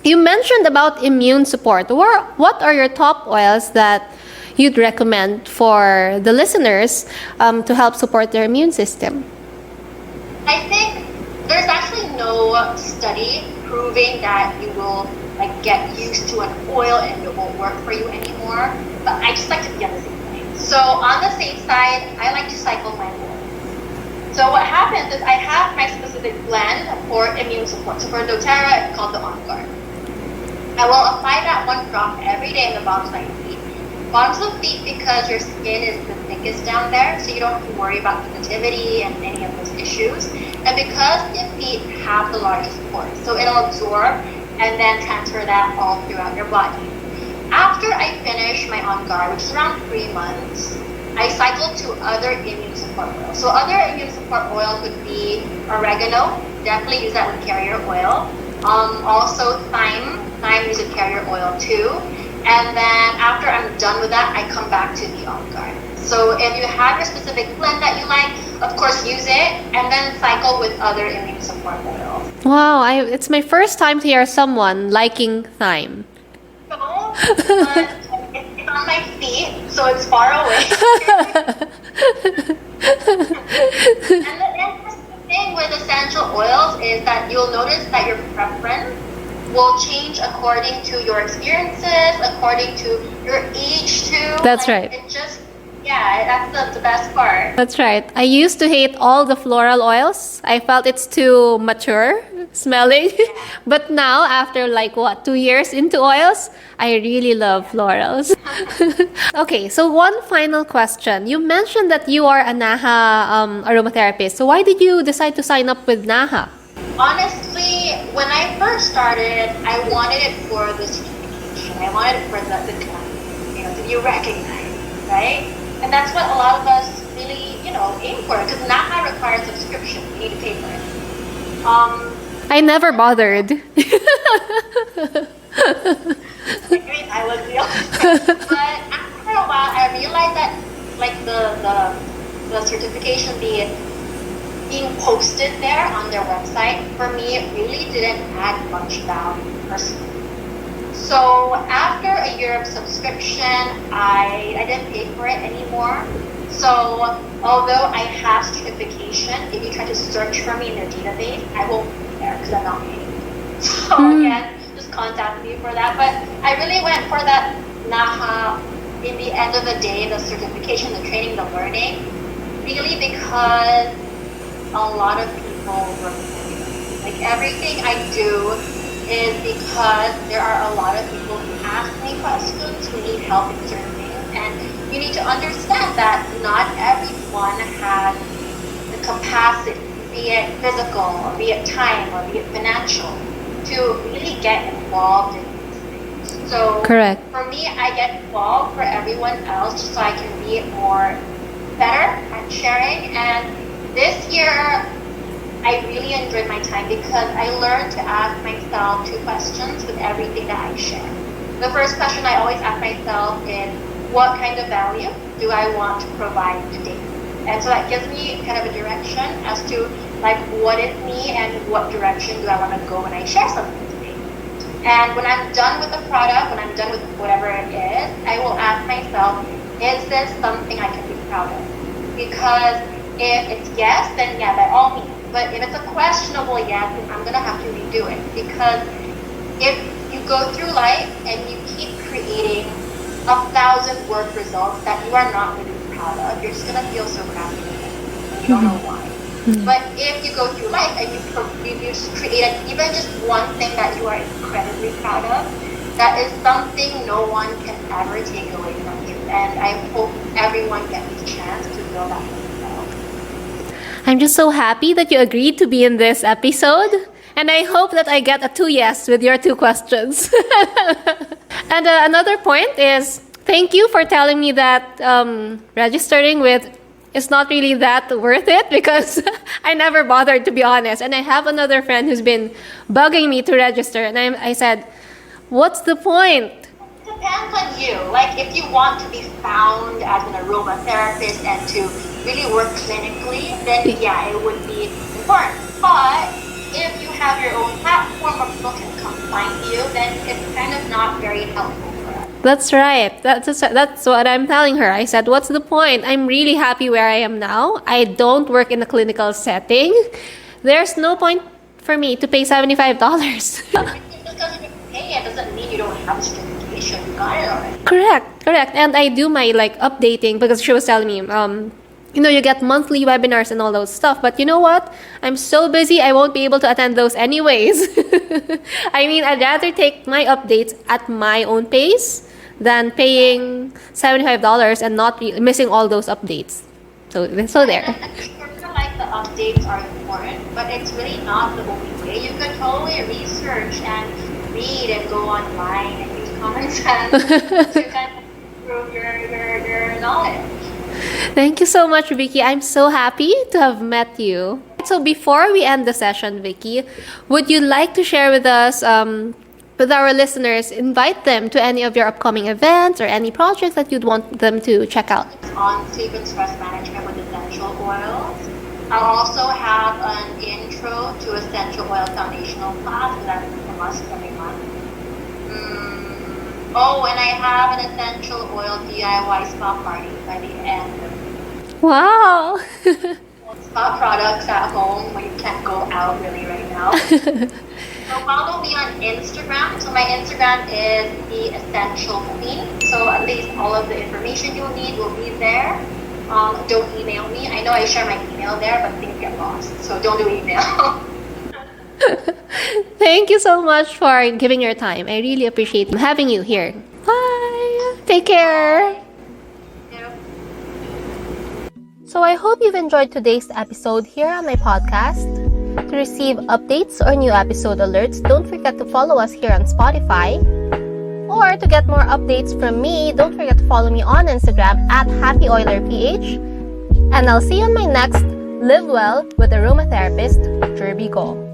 you mentioned about immune support. What are your top oils that you'd recommend for the listeners to help support their immune system? I think there's actually no study proving that you will like get used to an oil and it won't work for you anymore. But I just like to be on the safe side. So on the safe side, I like to cycle my oil. So what happens is I have my specific blend for immune support. So for DoTerra, it's called the On Guard. I will apply that 1 drop every day in the bottoms of my feet. Bottoms of feet because your skin is the thickest down there, so you don't have to worry about sensitivity and any of those issues. And because the feet have the largest pores, so it'll absorb and then transfer that all throughout your body. After I finish my On Guard, which is around 3 months, I cycle to other immune support oils. So other immune support oils would be oregano, definitely use that with carrier oil. Also thyme use a carrier oil too. And then after I'm done with that, I come back to the On Guard. So if you have your specific blend that you like, of course use it and then cycle with other immune support oils. Wow, it's my first time to hear someone liking thyme. So, but it's on my feet, so it's far away. And the interesting thing with essential oils is that you'll notice that your preference will change according to your experiences, according to your age too. That's right. It just, that's the best part. That's right. I used to hate all the floral oils. I felt it's too mature smelling. But now, after 2 years into oils, I really love florals. Okay, so one final question. You mentioned that you are a NAHA aromatherapist. So why did you decide to sign up with NAHA? Honestly, when I first started, I wanted it for the certification. I wanted it for the client, to be recognized, right? And that's what a lot of us really, aim for, because NAHA requires subscription. You need to pay for it. I never bothered. I was the only but after a while, I realized that, the certification, being posted there on their website, for me, it really didn't add much value personally. So after a year of subscription, I didn't pay for it anymore. So although I have certification, if you try to search for me in their database, I won't be there because I'm not paying. So again, just contact me for that. But I really went for that NAHA in the end of the day, the certification, the training, the learning, really because a lot of people work for me. Like everything I do is because there are a lot of people who ask me questions who need help in certain things, and you need to understand that not everyone has the capacity, be it physical, or be it time, or be it financial, to really get involved in these things. So Correct. for me, I get involved for everyone else just so I can be more better at sharing. And this year, I really enjoyed my time because I learned to ask myself 2 questions with everything that I share. The first question I always ask myself is, what kind of value do I want to provide today? And so that gives me kind of a direction as to like what is me and what direction do I want to go when I share something today. And when I'm done with the product, when I'm done with whatever it is, I will ask myself, is this something I can be proud of? Because if it's yes, then yeah, by all means. But if it's a questionable yes, then I'm gonna have to redo it. Because if you go through life and you keep creating 1,000 word results that you are not really proud of, you're just gonna feel so crappy and you don't know why. But if you go through life and you created even just one thing that you are incredibly proud of, that is something no one can ever take away from you. And I hope everyone gets the chance to feel that themselves. I'm just so happy that you agreed to be in this episode. And I hope that I get a 2 yes with your 2 questions. And another point is, thank you for telling me that registering with is not really that worth it, because I never bothered, to be honest. And I have another friend who's been bugging me to register. And I said, what's the point? It depends on you. Like if you want to be found as an aromatherapist and to really work clinically, then yeah, it would be important. But if you have your own platform where people can come find you, then it's kind of not very helpful for us. That's right. That's what I'm telling her. I said, what's the point? I'm really happy where I am now. I don't work in a clinical setting. There's no point for me to pay $75. Just because you pay it doesn't mean you don't have a certification. You got it already. Correct. And I do my updating, because she was telling me, you get monthly webinars and all those stuff. But you know what? I'm so busy, I won't be able to attend those anyways. I mean, I'd rather take my updates at my own pace than paying $75 and not missing all those updates. So there. I feel like the updates are important, but it's really not the only way. You could totally research and read and go online and use common sense to kind of improve your knowledge. Thank you so much, Vicky. I'm so happy to have met you. So before we end the session, Vicky, would you like to share with us, with our listeners, invite them to any of your upcoming events or any projects that you'd want them to check out? On sleep and stress management with essential oils. I'll also have an intro to essential oil foundational class that's a must every month. Oh, and I have an essential oil DIY spa party by the end of the week. Wow! Spa products at home when you can't go out really right now. So follow me on Instagram. So my Instagram is The Essential Queen. So at least all of the information you'll need will be there. Don't email me. I know I share my email there, but things get lost. So don't do email. Thank you so much for giving your time. I really appreciate having you here. Bye! Take care! So I hope you've enjoyed today's episode here on my podcast. To receive updates or new episode alerts, don't forget to follow us here on Spotify. Or to get more updates from me, don't forget to follow me on Instagram at HappyOilerPH. And I'll see you on my next Live Well with Aromatherapist, Jerby Go.